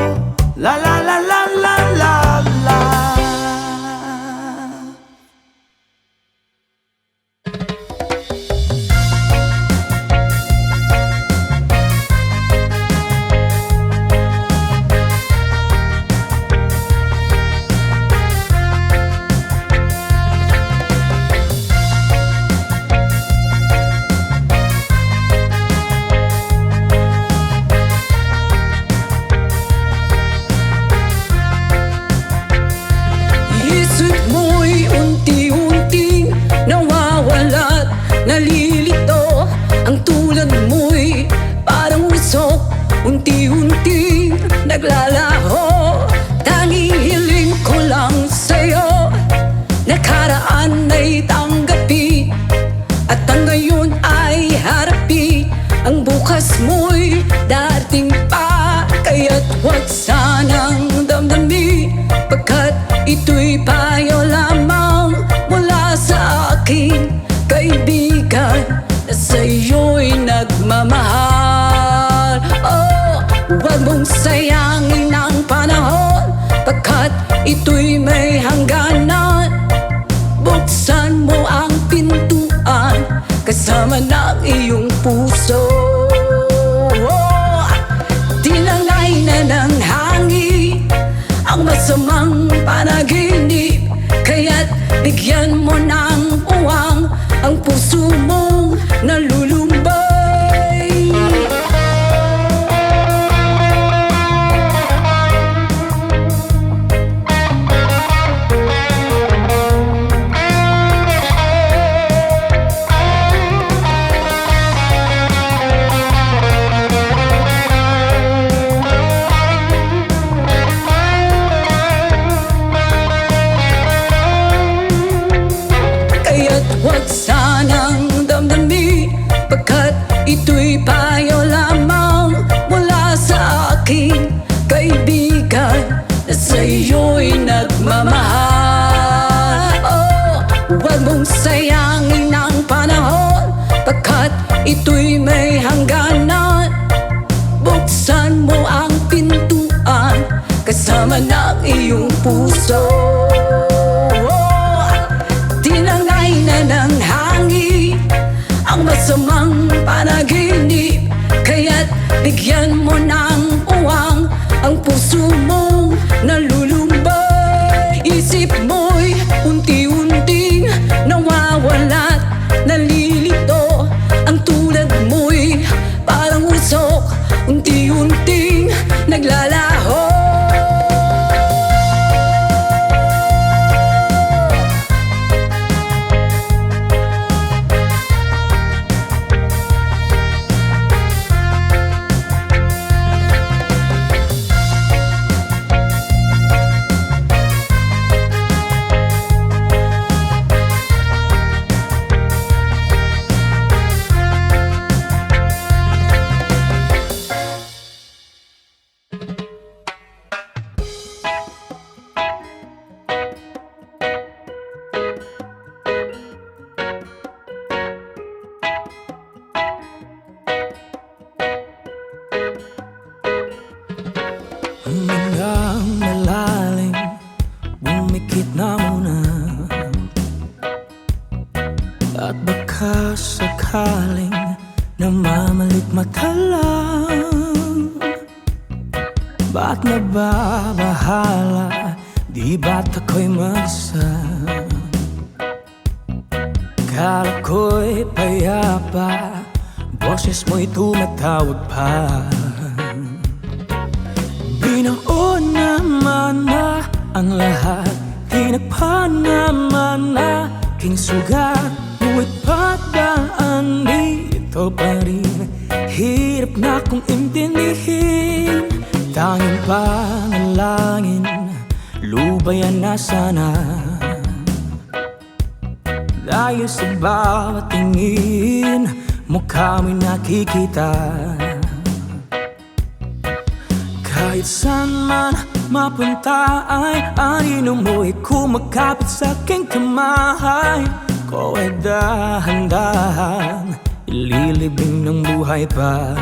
la, la, la, la, la, la, la. Isip mo'y unti-unting nawawala't nalilito. Ang tulad mo'y parang usok, unti-unting naglalaho. Tanging hiling ko lang sa'yo, nakaraan ay tanggapin, at ang ngayon ay harapin. Ang bukas mo'y dating pa, kaya't huwag sanang damdamin, pagkat ito'y payo lamang mula sa aking kaibigan na sa'yo'y nagmamahal. Oh, huwag mong sayangin ang panahon, pagkat ito'y may hangganan. Buksan mo ang pintuan kasama ng iyong puso. Oh, tinangay na ng hangin ang masamang panaginip, kaya't bigyan mo ng uwang ang puso mong nalulumbay. Kaya't huwag sanang damdamin, pagkat ito'y payo lamang mula sa aking kaibigan na sa'yo'y nagmamahal. Oh, huwag mong sayangin ang panahon, pagkat ito'y may hangganan. Buksan mo ang pintuan kasama ng iyong puso. Tinangay na ng hangin ang masamang panaginip, kaya't bigyan mo ng uwang ang puso mong nalulumbay. Isip mo'y unti-unting nawawala't nalilito. Ang tulad mo'y parang usok, unti-unting naglalaho. Humingang malalim, bumikit na muna. At baka sakaling namamalit mata lang. Ba't nababahala, di ba't ako'y mag-isa? Kala ko'y payapa, boses mo'y tumatawag pa. Binaon naman na ang lahat, tinagpan naman na aking sugat. Ngunit padaan dito pa rin, hirap na kong intindihin. Tanging panalangin, lubayan na sana. Dahil sa bawat tingin, mukha mo'y nakikita. Kahit saan man mapunta ay anino mo'y kumakapit sa aking kamay. Ko ay dahan-dahan ililibing ng buhay pa.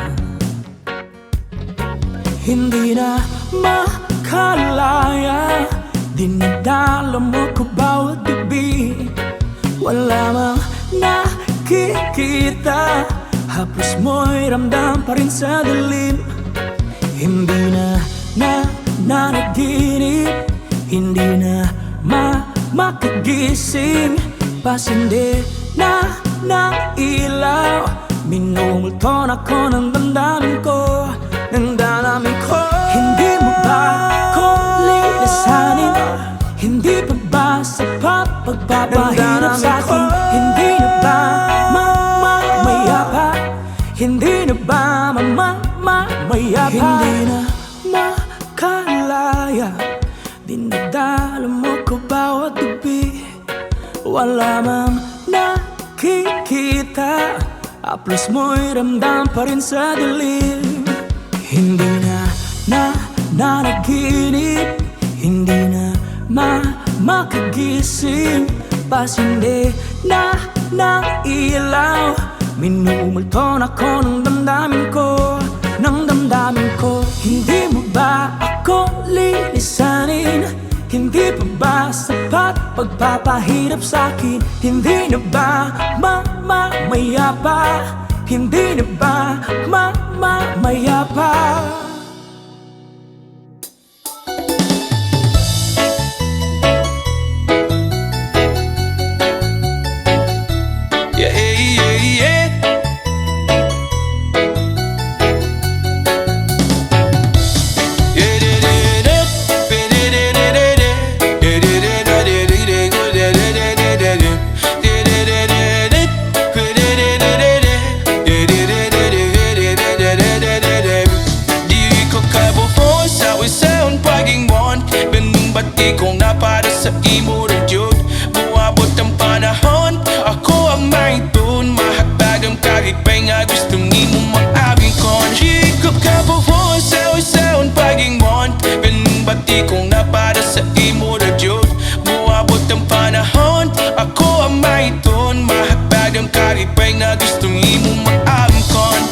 Hindi na makalaya, dinadala mo ko bawat gabi. Wala mang nakikita, haplos mo'y ramdam pa rin sa dilim. Hindi na nanaginip, hindi na makagising. Pasindi na ng ilaw, minumulton ako ng damdamin ko, ng damdamin ko. Hindi mo ba ako lilisanin? Hindi pa ba sapat pagpapahirap sa'kin? Hindi na ba mamayapa? Hindi na ba mamayapa? Hindi na makalaya, dinadala mo ko bawat gabi. Wala mang nakikita, haplos mo'y ramdam pa rin sa dilim. Hindi na nanaginip, hindi na makagising. Pasindi na ng ilaw, minumulton ako ng damdamin ko, ng damdamin ko. Hindi mo ba ako lilisanin? Hindi pa ba sapat pagpapahirap sa'kin? Hindi na ba mamayapa? Hindi na ba mamayapa? Kung napada sa imo rin yun, buwabot ang panahon, ako ang may dun. Mahagpag ang kalipay nga gusto nimo maabing kon. Higop ka po po sa isaon pag-ingon, binbati kung napada sa imo rin yun, buwabot ang panahon, ako ang may dun. Mahagpag ang kalipay nga gusto nimo maabing kon.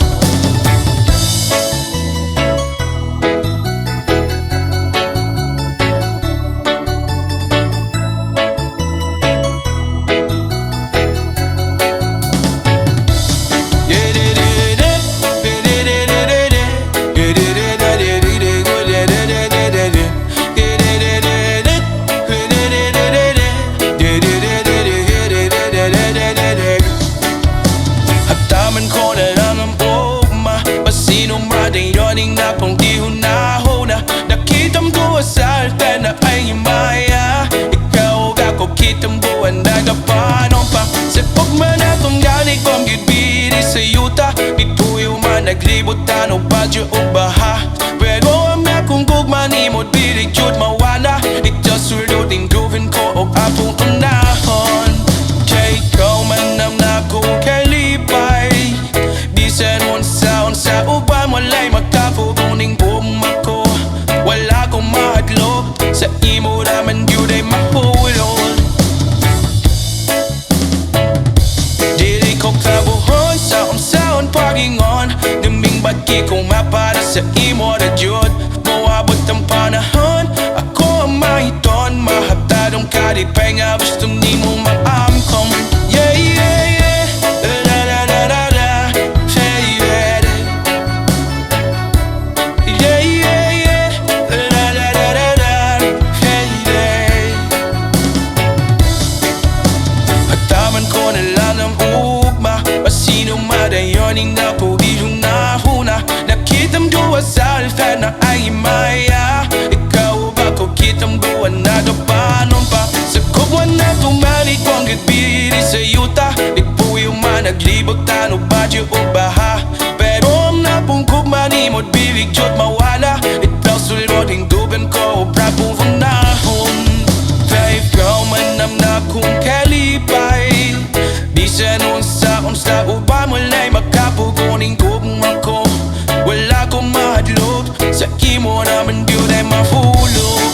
Na pong di hunahuna, nakitam ko asalta na ay maya. Ikaw ako kitam buwan nagapanon pa. Sa pagman atong galing kong gibiri sa yuta, ituyo man naglibutan o badyo o baha. Pero ang akong gugman imod bilig yun mawana, ito sulutin gawin ko o apong unahon. Kay ikaw man ang nakong kalipay, bisan unsa uban walay makapubuning bumako. Wala kong mahadlok, sa imo naman yun ay mahulol. Dili ko kabuhon sa unsaon pag-ingon, naming bagi kong mapada sa imo na yun, mawabot ang ako iyong nahuna. Nakitang duwa sa alta na ay maya. Ikaw ba ko kitang buwan na kapanon pa. Sa kubwan na tumalik kong gitbiri sa yuta. Ipuyo man naglibot tano badyo o baha. Pero ang napungkog manimod bilig jod mawala. Itaw suloding dugan ko brapong funahon. Kaya ikaw manam na kung kalipay. Di sa noon sa unsa uba mulay makapuguning gugmang ko. Wala ko mahadlok sa imo naman yun ay mahulog.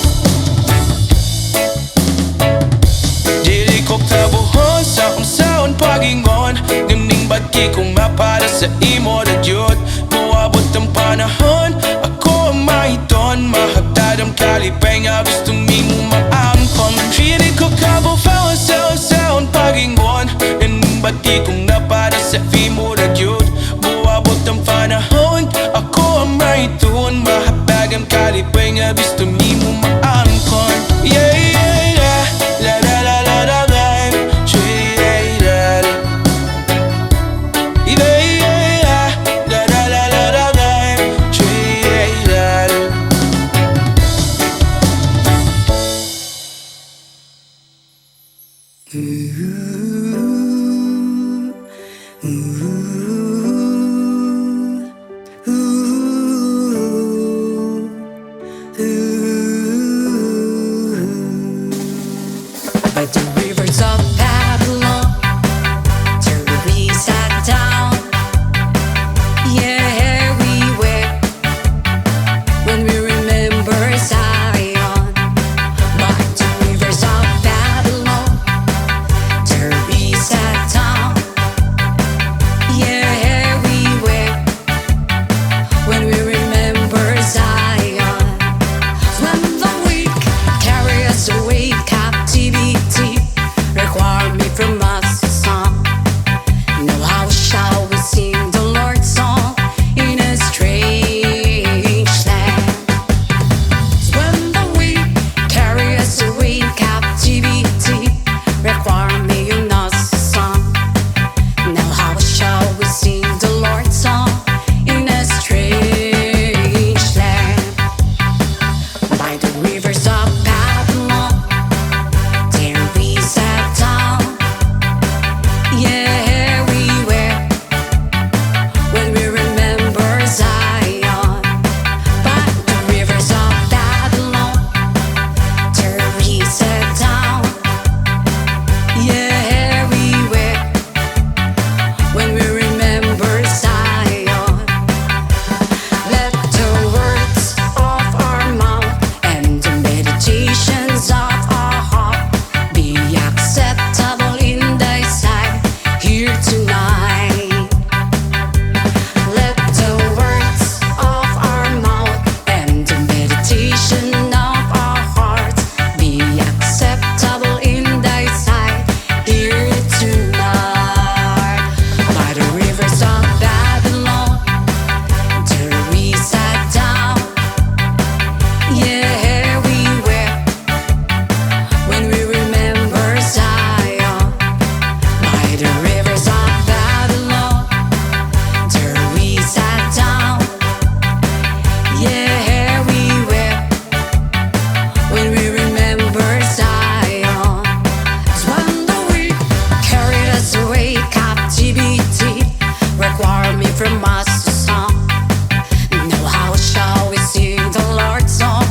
Dili ko tabuhon sa unsaon pagingon. Ganing bagi kong mapala sa imo na yun. Muabot ang panahon, ako ang mahiton. Mahagdad ang kalipay nga gusto mo maangkon. Dili ko kabuhaon sa unsaon pagingon. Ganing bagi kong napala sa imo na yun. Muabot ang panahon, ako ang mahiton. Mahagdad ang kalipay nga gusto mo maangkon. Yeah, yeah, yeah. La la la la la la. By the rivers of Babylon, till we sat down. Yeah, we were when we remember Zion. By the rivers of Babylon, till we sat down. Yeah, we were when we remember Zion. When the weak carry us away captivity, require me from us a song. Now how shall we sing the Lord's song in a strange land? When the weak carry us away captivity, require me from us a song. Now how shall we sing the Lord's song in a strange land? By the rivers of Babylon, there we sat down. Yeah, we were when we remember Zion. By the rivers of Babylon, there we sat down. Yeah, we were when we remember Zion. Let the words of our mouth and the meditations of our heart be acceptable in thy sight here tonight. Let the words of our mouth and the meditation of our hearts be acceptable in thy sight here tonight. By the rivers of Babylon, till we sat down. Yeah, we were when we remember Zion. By the rivers of Babylon, till we sat down. Yeah, we were when we remember Zion. 'Cause when the weak carried us away captivity, require me from us a song. Now how shall we sing the Lord's song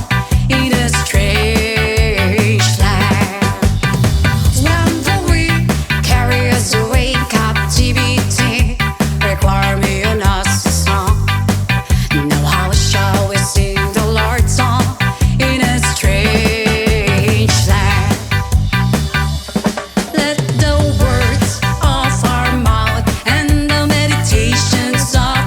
in a strange land? When the weak carry us away captivity, require me and us a song. Now how shall we sing the Lord's song in a strange land? Let the words of our mouth and the meditations of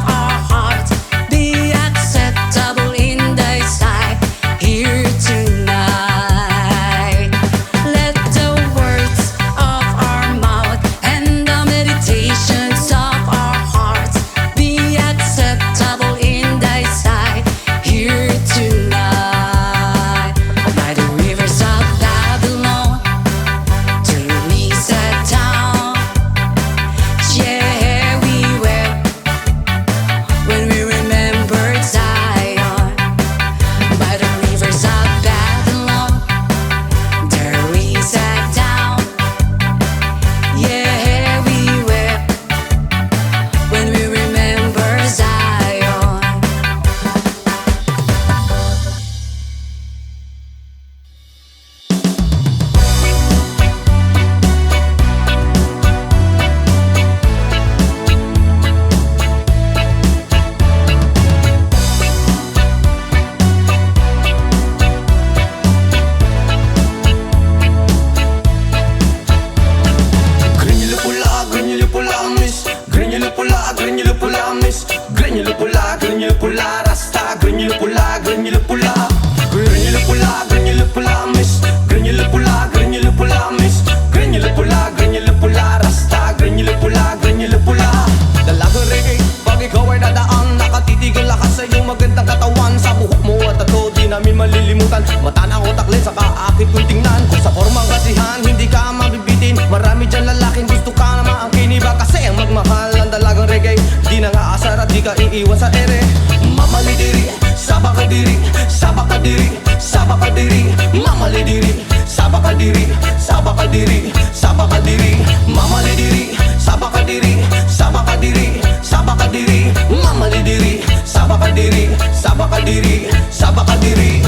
magandang katawan sa buhok mo at tato, di namin malilimutan. Mata ng utak lens, saka akit kung tingnan. Kung sa formang kasihan, hindi ka mabibitin. Marami dyan lalaking gusto ka na maangkin. Iba kasi ang magmahal ang dalagang reggae. Di na nga asar at di ka iiwan sa ere. Mamalidiri, sabakadiri, sabakadiri, sabakadiri. Mamalidiri, sabakadiri, sabakadiri, sabakadiri. Mamalidiri, sabakadiri, sabakadiri, sabakadiri. Mamalidiri, sabakadiri, sabakadiri, sabakadiri.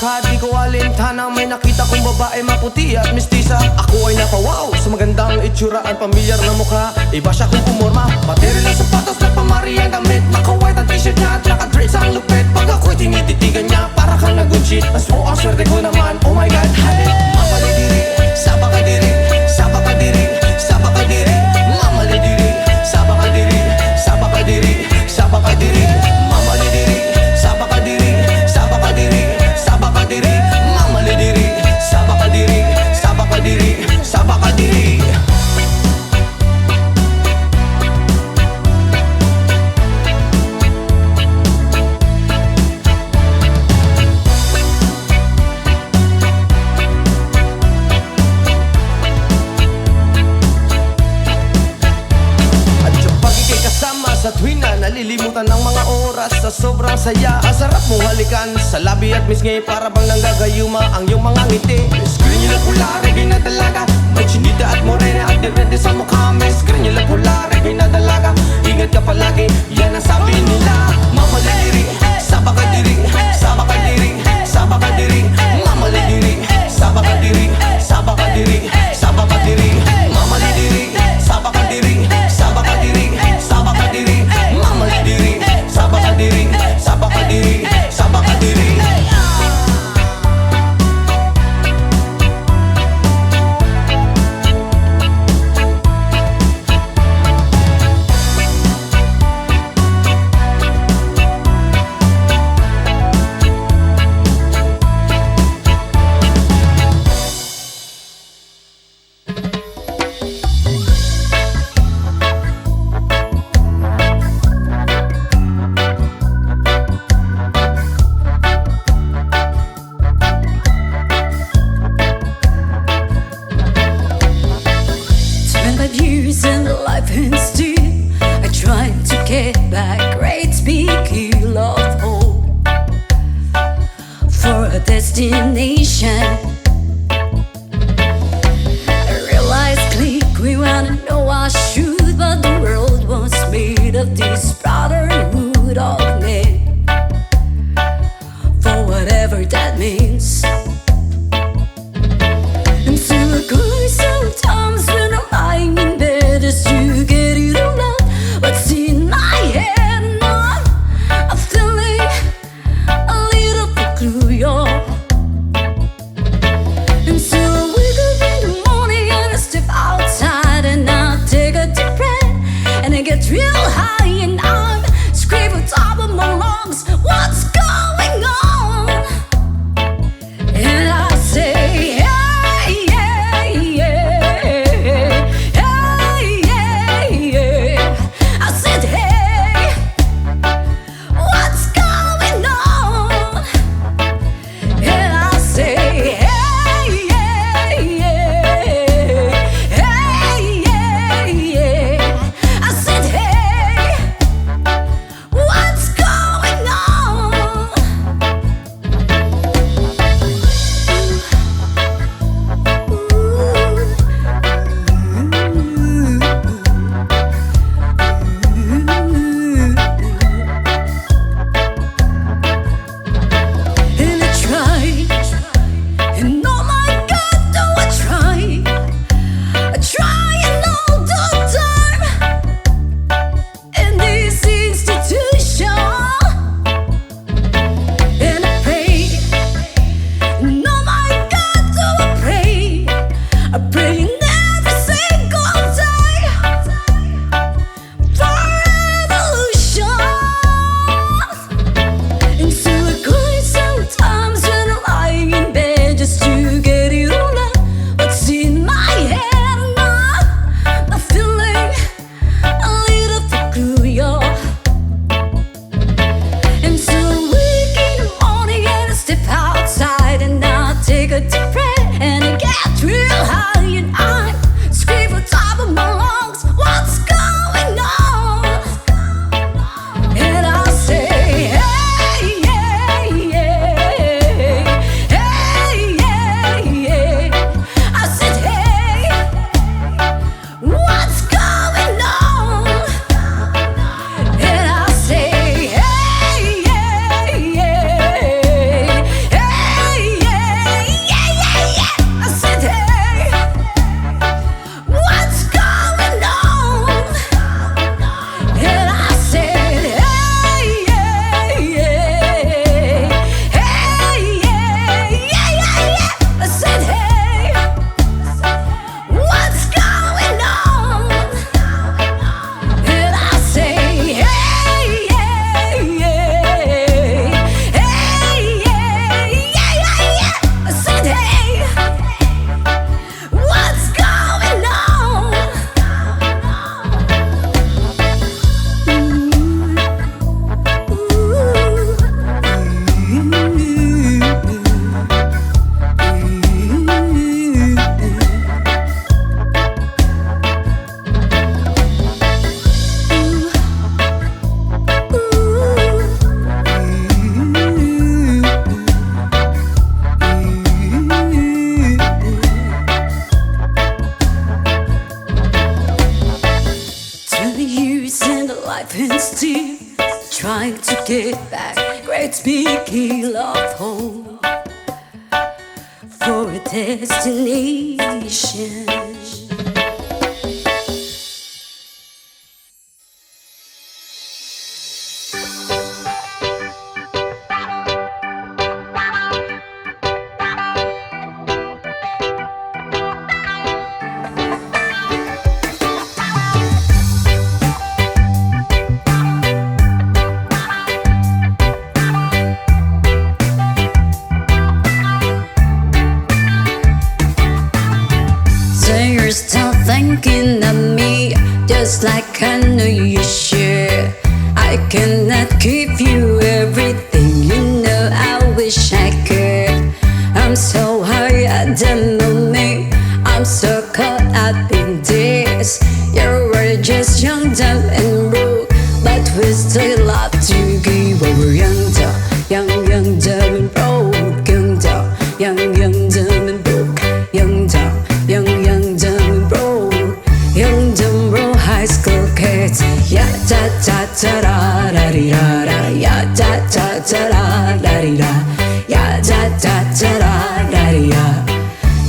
Di ko alintana, may nakita kong babae maputi at mistisa. Ako ay napawaw sa magandang itsura at pamilyar na mukha. Iba siya kung pumorma, pati rin ang sapatos na pamari ang damit. Naka-white ang t-shirt niya at naka-dreads ang lupit. Pag ako'y tinititigan niya, para kang nag-good shit. As mo ang swerte ko naman, oh my god, halit. Mamalidiri, sabakadiri, sabakadiri, sabakadiri. Mamalidiri, sabakadiri, sabakadiri, sabakadiri. Mamalidiri, sabakadiri, sabakadiri, sabakadiri. Mamalidiri, sabakadiri, sabakadiri, sabakadiri. At yung pag ika'y kasama sa tuwing na nalilimutan ng mga oras sa sobrang saya. Ang sarap mong halikan sa labi at misngay, para bang nanggagayuma ang iyong mga ngiti. Screen nyo na pula, reggae na dalaga. May chinita at morena at diferente sa mukha. May screen nyo na pula, reggae na dalaga. Ingat ka palagi, yan ang sabi nila. Mamalidiri, sabakadiri, sabakadiri, sabakadiri. Mamalidiri, sabakadiri, sabakadiri, sabakadiri. Mamalidiri, sabakadiri, sabakadiri, sabakadiri. Mamalidiri, sabakadiri, sabakadiri, sabakadiri. Years and life and still I try to get back great big hill of hope for a destination. I realized click, we wanna know our truth, but the world was made of this brotherhood of men, for whatever that means. And so I cry sometimes when I'm lying in bed just to get it all out. What's in my head now? I'm feeling a little peculiar. life and still trying to get back. Great big hill of hope for a destination. So you're still thinking of me, just like I know you should. I cannot give you everything, you know I wish I could. I'm so high at the moment, I'm so caught up in this. You were just young, dumb and broke, but we still love to give. When we're young, dumb and broke. Young, dumb and broke. Young, dumb and broke. Young, dumb, broke high school kids. Ya da da da da da di da da. Ya da da da da da di da. Ya da da da da da di da.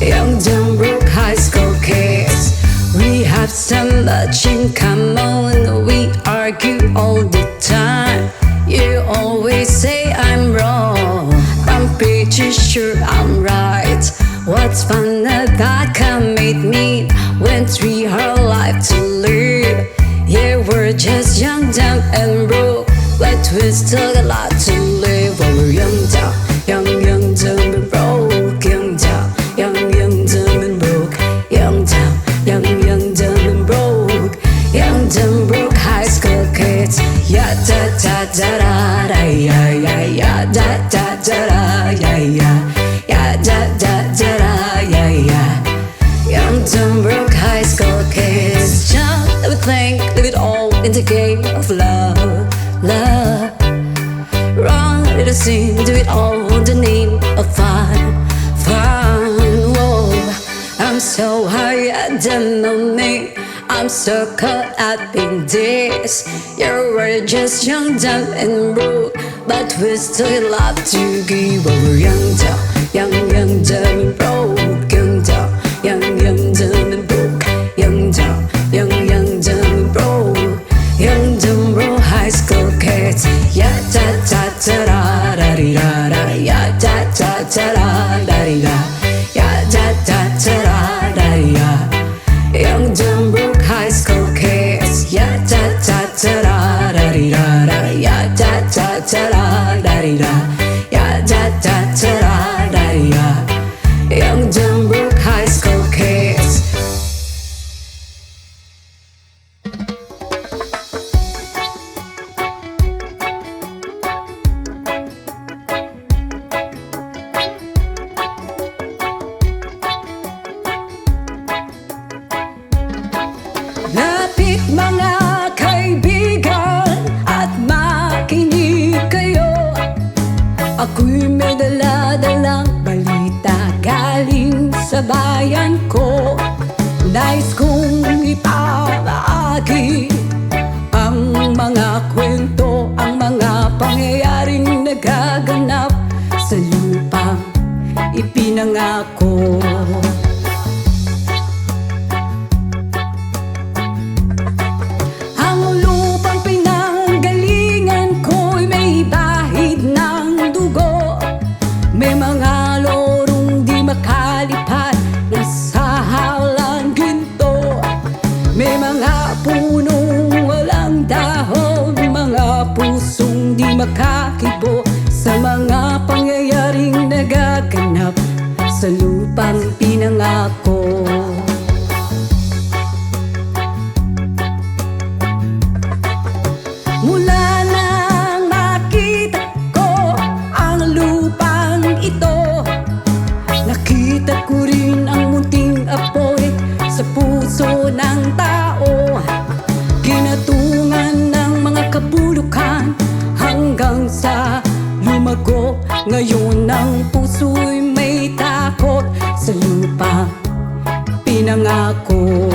Young, dumb, broke high school kids. We have so much in common. We argue all the time. You always say I'm wrong, I'm pretty sure I'm right. What's fun about commitment when we have life to live? Yeah, we're just young, dumb and broke, but we still got a lot to live. When we're young, dumb and broke. Young, dumb and broke. Young, dumb and broke. Young, dumb, broke high school kids. Ya da da da da da ya ya ya da da da da ya ya ya da da da da ya ya. Young, dumb, broke high school kids. Jump, we think, live it all in the game of love, love. Run, let us sing, do it all in the name of fun, fun. Whoa, I'm so high at the moment, I'm so caught up in this. You were just young, dumb and broke, but we still love to give. When we're young, dumb and broke. Young, dumb and broke. Young, dumb and broke. Young, dumb, broke high school kids. Ya da da da da da di da da. Ya da da da da da di da. Ya da da da da da di da. Young, dumb, broke high school kids. Ya da da da da da di da da. Ya da da da da da di da. Ya da da da da da di da. Young, dumb, broke high school kids. Lapit mga kaibigan at makinig kayo. Ako'y may dala-dalang balita galing sa bayan ko. Nais kong ipamahagi ang mga kwento, ang mga pangyayaring nagaganap sa lupang ipinangako. Ang lupang pinanggalingan ko'y may bahid ng dugo. May mga lorong di makalipad na sa halang ginto. May mga punong walang dahon, mga pusong di makakibo sa mga pangyayaring nagaganap sa lupang pinangako. Mula nang makita ko ang lupang ito, nakita ko rin ang munting apoy sa puso ng tao. Ginatungan ng mga kabulukan hanggang sa lumago. Ngayon ang puso'y may takot sa lupang pinangako.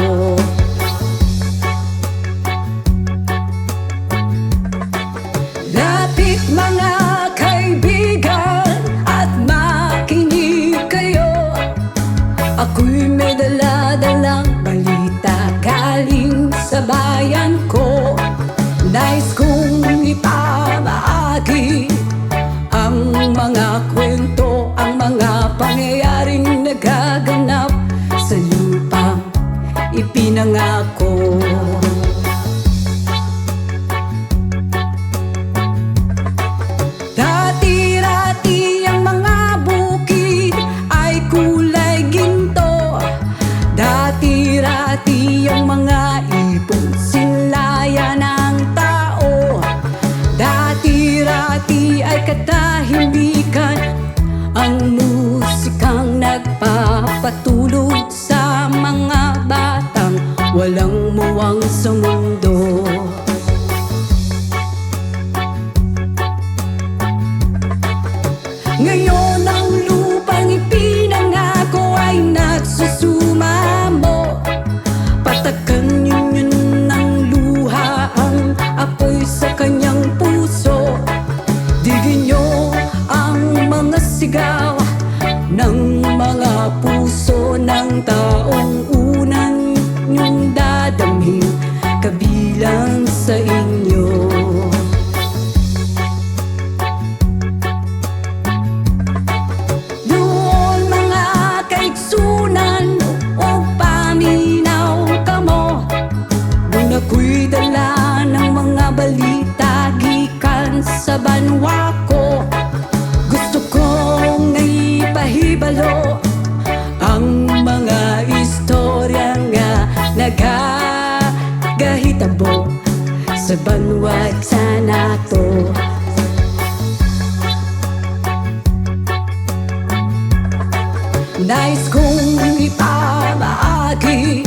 mundo. Ngayon ang lupang ipinangako ay nagsusumamo. Patakan yun ng luha ang apoy sa kanyang puso. Digin nyo ang mga sigaw ng mga puso ng taong unang nyong dadamhin kabilang sa inyo. Doon mga kaigsunan o paminaw kamo, doon ako'y dala ng mga balita gikan sa banwa ko. Gusto kong naipahibalo ang mga istorya nga nagagahitabo sa banwag sa nato. Nais kong ipamahagi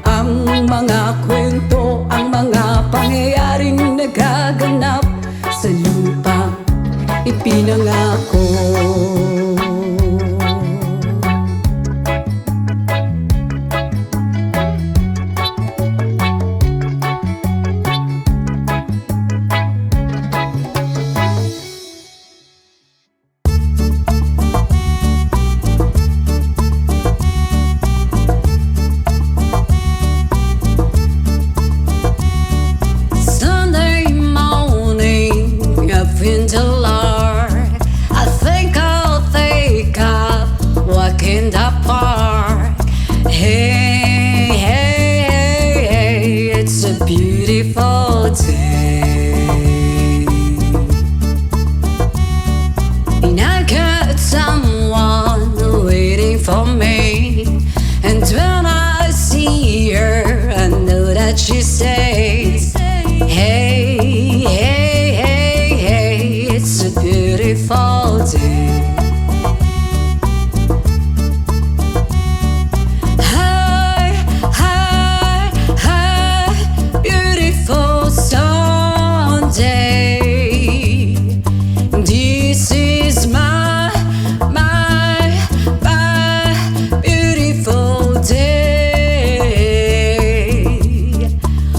ang mga kwento, ang mga pangyayaring nagaganap sa lupang ipinangako. Sunday morning, up in the Lord, I think I'll take up walk in the park. Hey, hey, hey, hey, it's a beautiful day. And I got someone waiting for me. And when I see her, I know that she says, hey, hey, hey, hey, it's a beautiful day. Hi, hi, hi, beautiful Sunday. This is my beautiful day.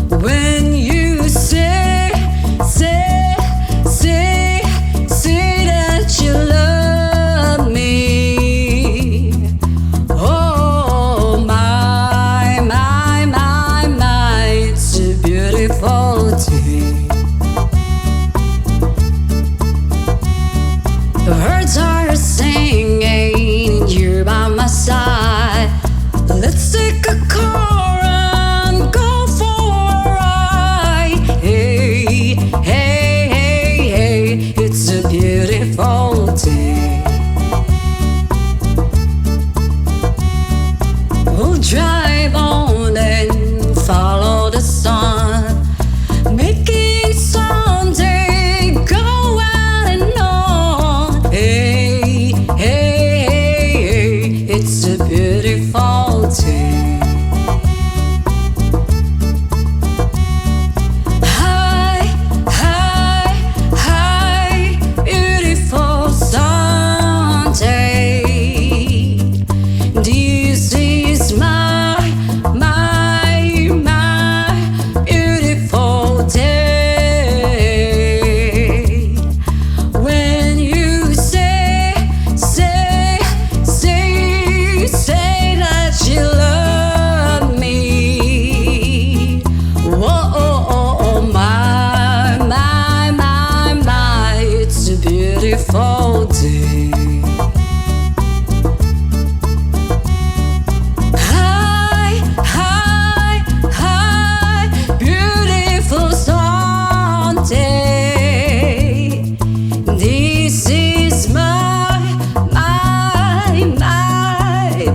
When you say that you love me. Oh my, it's a beautiful day. The birds are singing, you're by my side. Let's take a car and go for a ride. Hey, hey, hey, hey, it's a beautiful day. We'll drive on and follow the sun, making Sunday go on and on. Hey, hey, hey, hey, it's a beautiful day. Hi, hi, hi, beautiful Sunday. This is my beautiful day. When you say that you love me. Whoa, my, it's a beautiful day. Hi, hi, hi, beautiful Sunday. This is my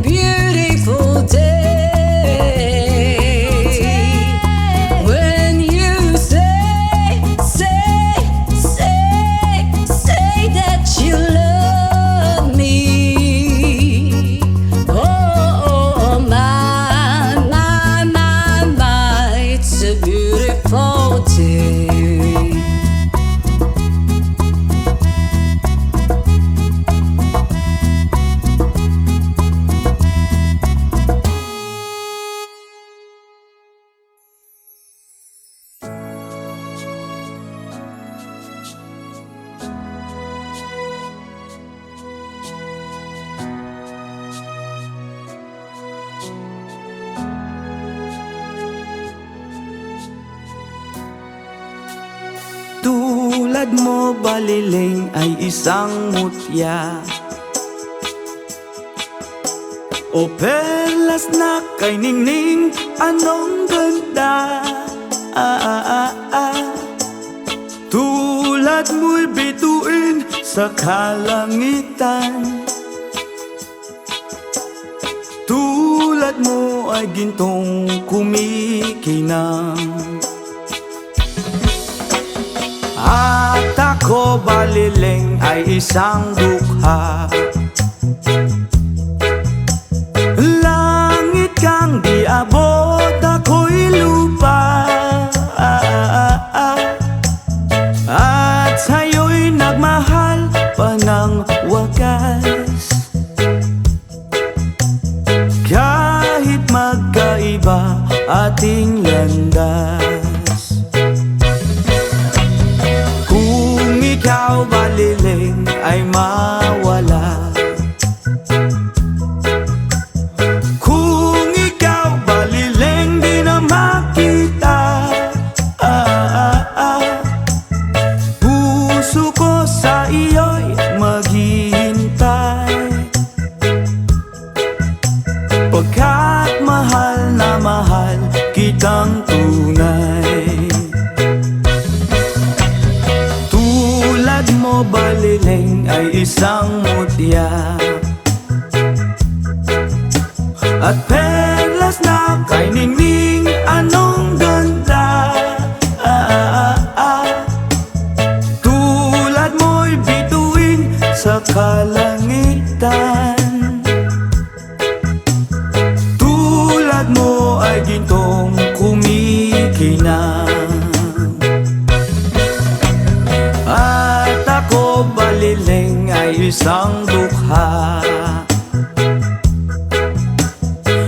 beautiful day. When you say that you beautiful day. Tulad mo baliling ay isang mutya, o perlas na kay ningning, anong ganda. Tulad mo'y bituin sa kalangitan, tulad mo ay gintong kumikinang. At ako baliling ay isang dukha, langit kang di abot, ako'y lupa. At sa'yo'y nagmahal pa ng wagas, kahit magkaiba ating landas. Ikaw baliling ay mawala, kung ikaw baliling di na makita. Puso ko sa iyo'y maghihintay, pagkat mahal na mahal kitang tunay. Mo baliling ay isang mutya, at perlas na kay ningning, anong ganda. Tulad mo'y bituin sa kalangitan, tulad mo ay gintong kumikinang. Baliling ay isang dukha,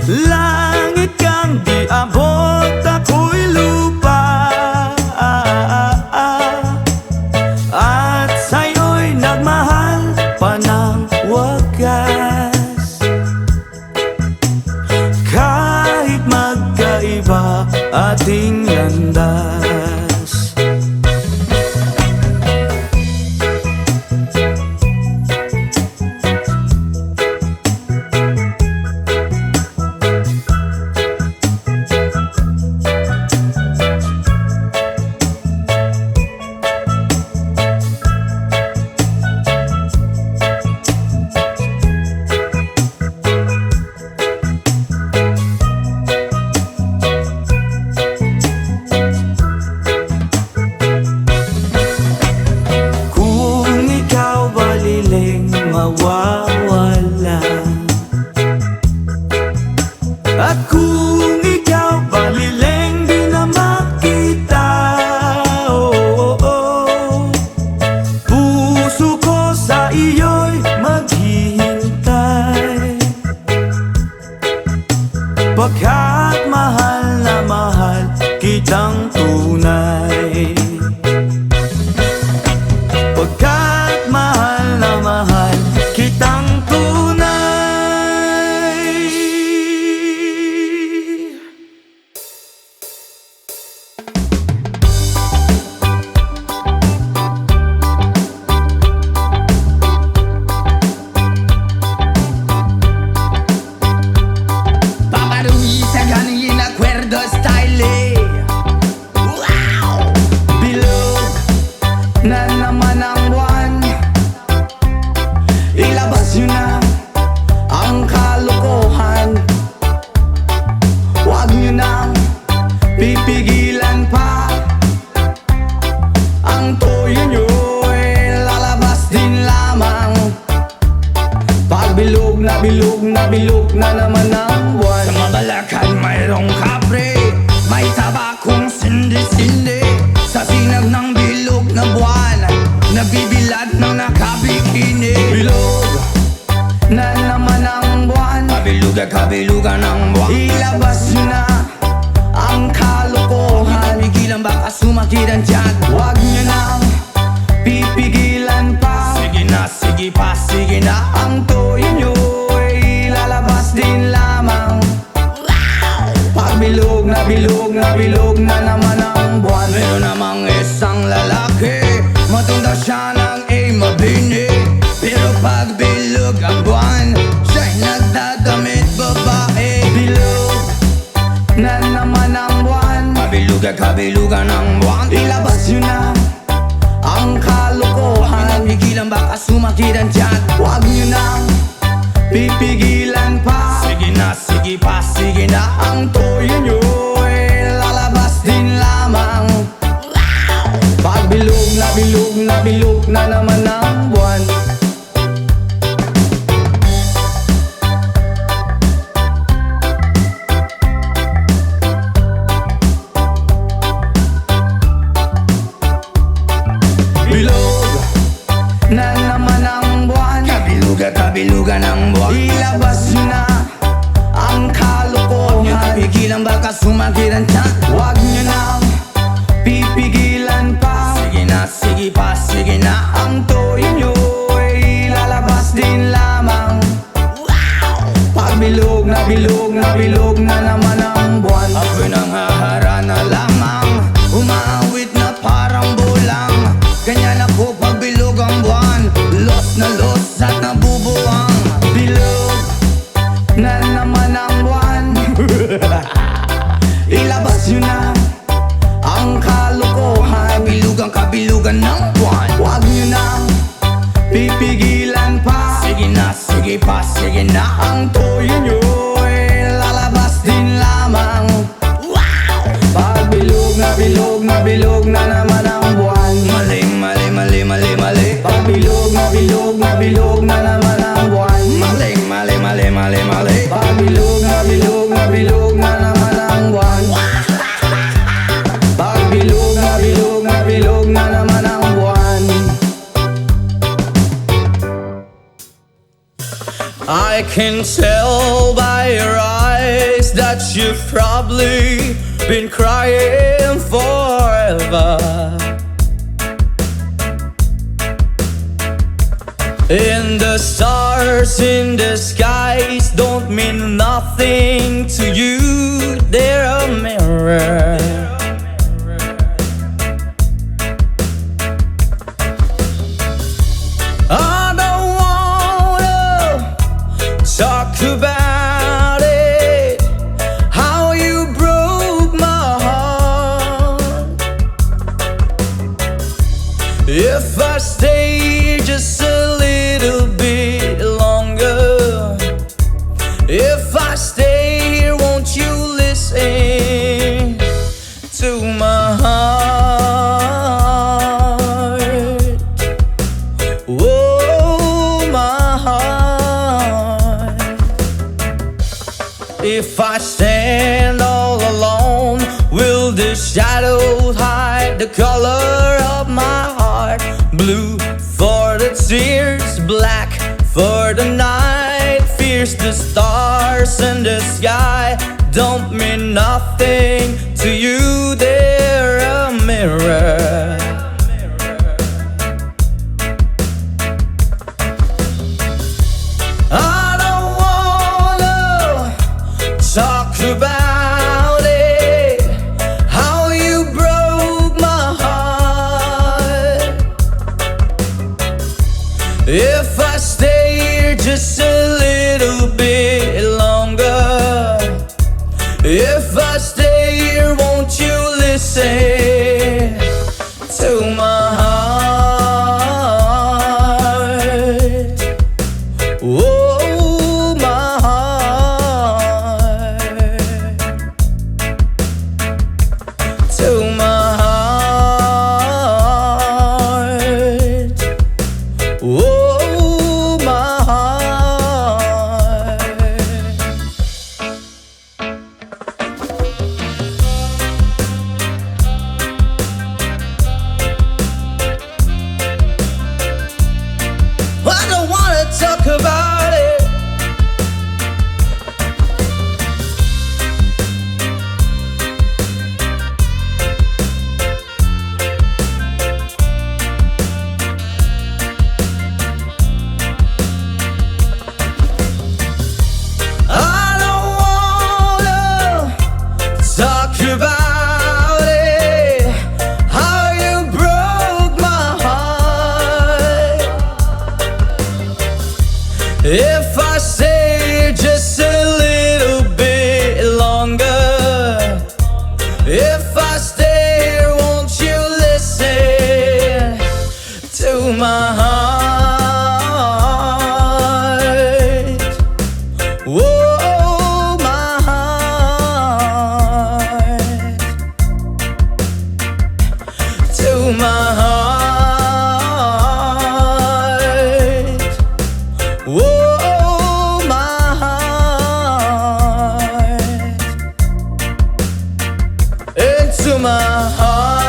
langit kang di abot, ako'y lupa. At sa'yo'y nagmahal pa ng wagas, kahit magkaiba ating landas. Mawawala, at kung ikaw baliling di na makita. Puso ko sa iyo'y maghihintay, pagkat mahal na mahal kitang tunay. Pagkat mahal na mahal kitang tunay. Papa Luisa ganin acuerdo style. Wow! Bilog na naman ang buwan, ilabas nyo na ang kalokohan. Huwag nyo nang pipigilan pa, ang toyo nyo ay lalabas din lamang. Pag bilog na bilog na bilog na naman ang buwan, sa Mabalacan mayroong kapre, may tabakong sindi-sindi sa sinag ng bilog na buwan, nabibilad ng nakabikini. Bilog na naman ang buwan, kabilugan ng buwan. Ilabas nyo na ang kalokohan, pigilan baka sumakit ang tiyan. Huwag nyo nang pipigilan pa. Sige na, sige pa, sige na. Ang toyo nyo ay lalabas din lamang. Pagbilog na bilog na bilog na naman ang buwan, meron namang isang lalaki, matunda siya ng mabini. Pero pag bilog ang buwan, siya'y nagdadamit babae. Bilog na naman ang buwan, kabilugan ng buwan. Ilabas nyo na ang kalokohan, pigilan baka sumakit ang tiyan. Huwag nyo nang pipigilan pa. Sige na, sige pa, sige na. Ang toyo nyo ay lalabas din lamang. Pag bilog na bilog na bilog na naman ang buwan. Bilog na naman ang buwan, kabilugan ng buwan. Ilabas nyo na ang kalokohan, pigilan baka sumakit ang tiyan. Huwag nyo nang pipigilan pa. Sige na, sige pa, sige na. Ang toyo nyo ay lalabas din lamang. Pag bilog na bilog na bilog na naman ang buwan, ako'y nang haharana lamang, umaawit na parang bulang. Ganyan ako pag bilog ang buwan, los na los at nabubuwang. Bilog na naman ang buwan. Ilabas nyo na ang kalokohan, kabilugan ng buwan. Huwag nyo nang pipigilan pa. Sige na, sige pa, sige na. Ang toyo nyo ay lalabas din lamang. Pag bilog na bilog na bilog na naman ang buwan, mali, mali, mali, mali, mali. Pag bilog na bilog na bilog na naman ang buwan, mali, mali, mali, mali, mali. Pag bilog na bilog na bilog na naman ang buwan, pag bilog na bilog na bilog na naman ang buwan. I can tell by your eyes that you've probably been crying forever. And the stars in the skies don't mean nothing to you, they're a mirror. I don't wanna talk about it, how you broke my heart. If I stay just a little bit longer, if I stay here, won't you listen to my heart? Oh, my heart. If I stand all alone, will the shadows hide the color of my heart? Blue for the tears, black for the night. Fears the stars in the sky don't mean nothing to you, they're a mirror. I don't wanna talk about it, how you broke my heart. If I stay here just a little bit longer, if I stay here, won't you listen to my heart. Whoa, my heart. Into my heart.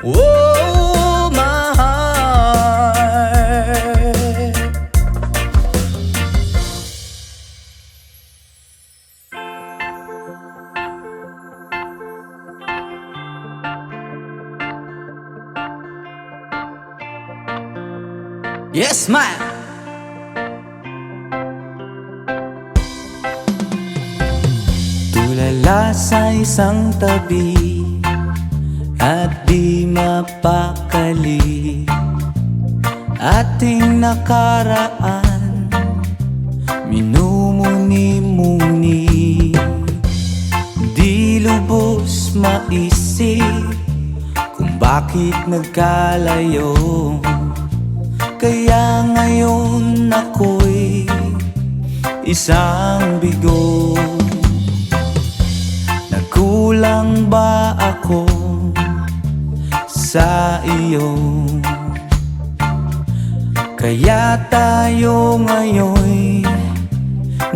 Whoa, my heart. Yes, ma'am. Tulala sa isang tabi at di mapakali, ating nakaraan minumuni-muni. Di lubos maisip kung bakit nagkalayo, kaya ngayon ako'y isang bigo. Nagkulang ba ako sa iyo? Kaya tayo ngayon'y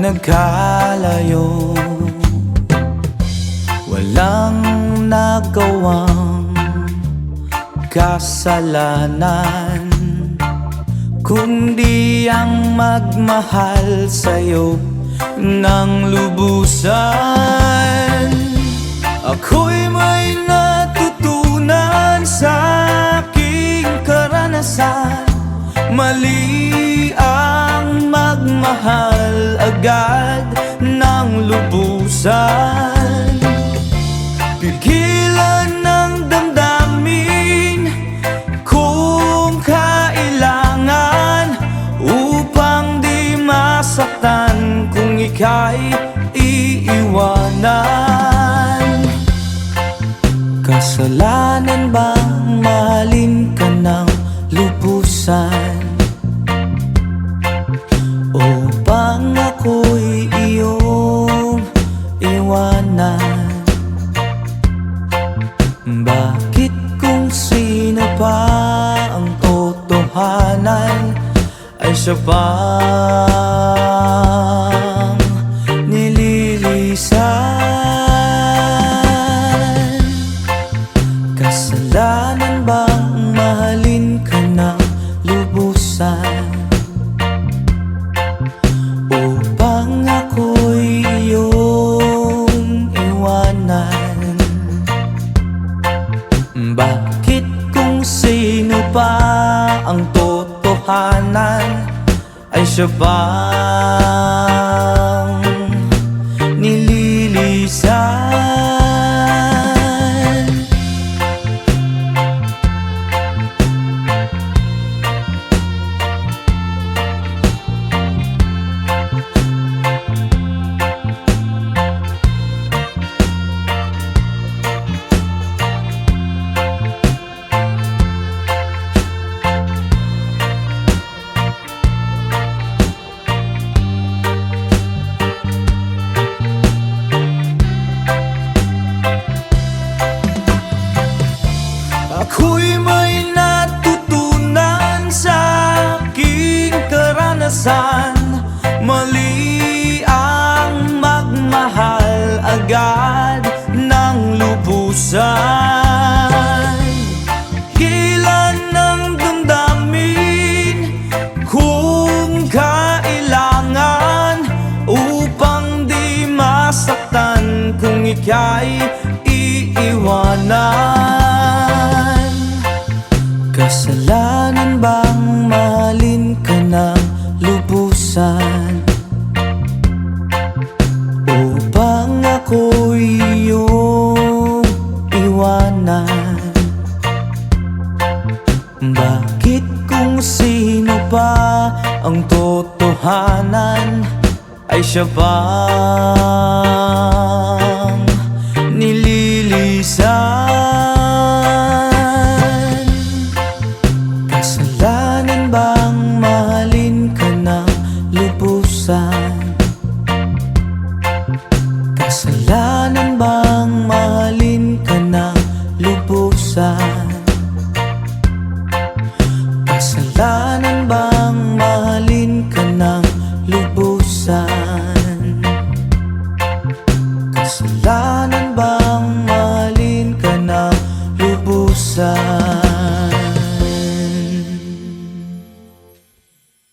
nagkalayo. Walang nagawang kasalanan, kundi ang magmahal sa'yo ng lubusan. Ako'y may natutunan sa aking karanasan. Mali ang magmahal agad ng lubusan. Pigilan ng damdamin kung kailangan, upang di masaktan kung ika'y iiwanan. Kasalanan bang mahalin ka ng lubusan, upang ako'y iyong iwanan? Bakit kung sino pa ang totohanan ay siya pang nililisan? Kasalanan bang mahalin ka ng lubusan, upang ako'y iyong iwanan? Bakit kung sino pa ang totohanan ay siya pang nililisan? Ako'y may natutunan sa aking karanasan. Mali ang magmahal agad ng lubusan. Hilan ng damdamin kung kailangan, upang di masaktan kung ika'y iiwanan. Kasalanan bang mahalin ka ng lubusan, upang ako'y iyong iwanan? Bakit kung sino pa ang totohanan ay siya pa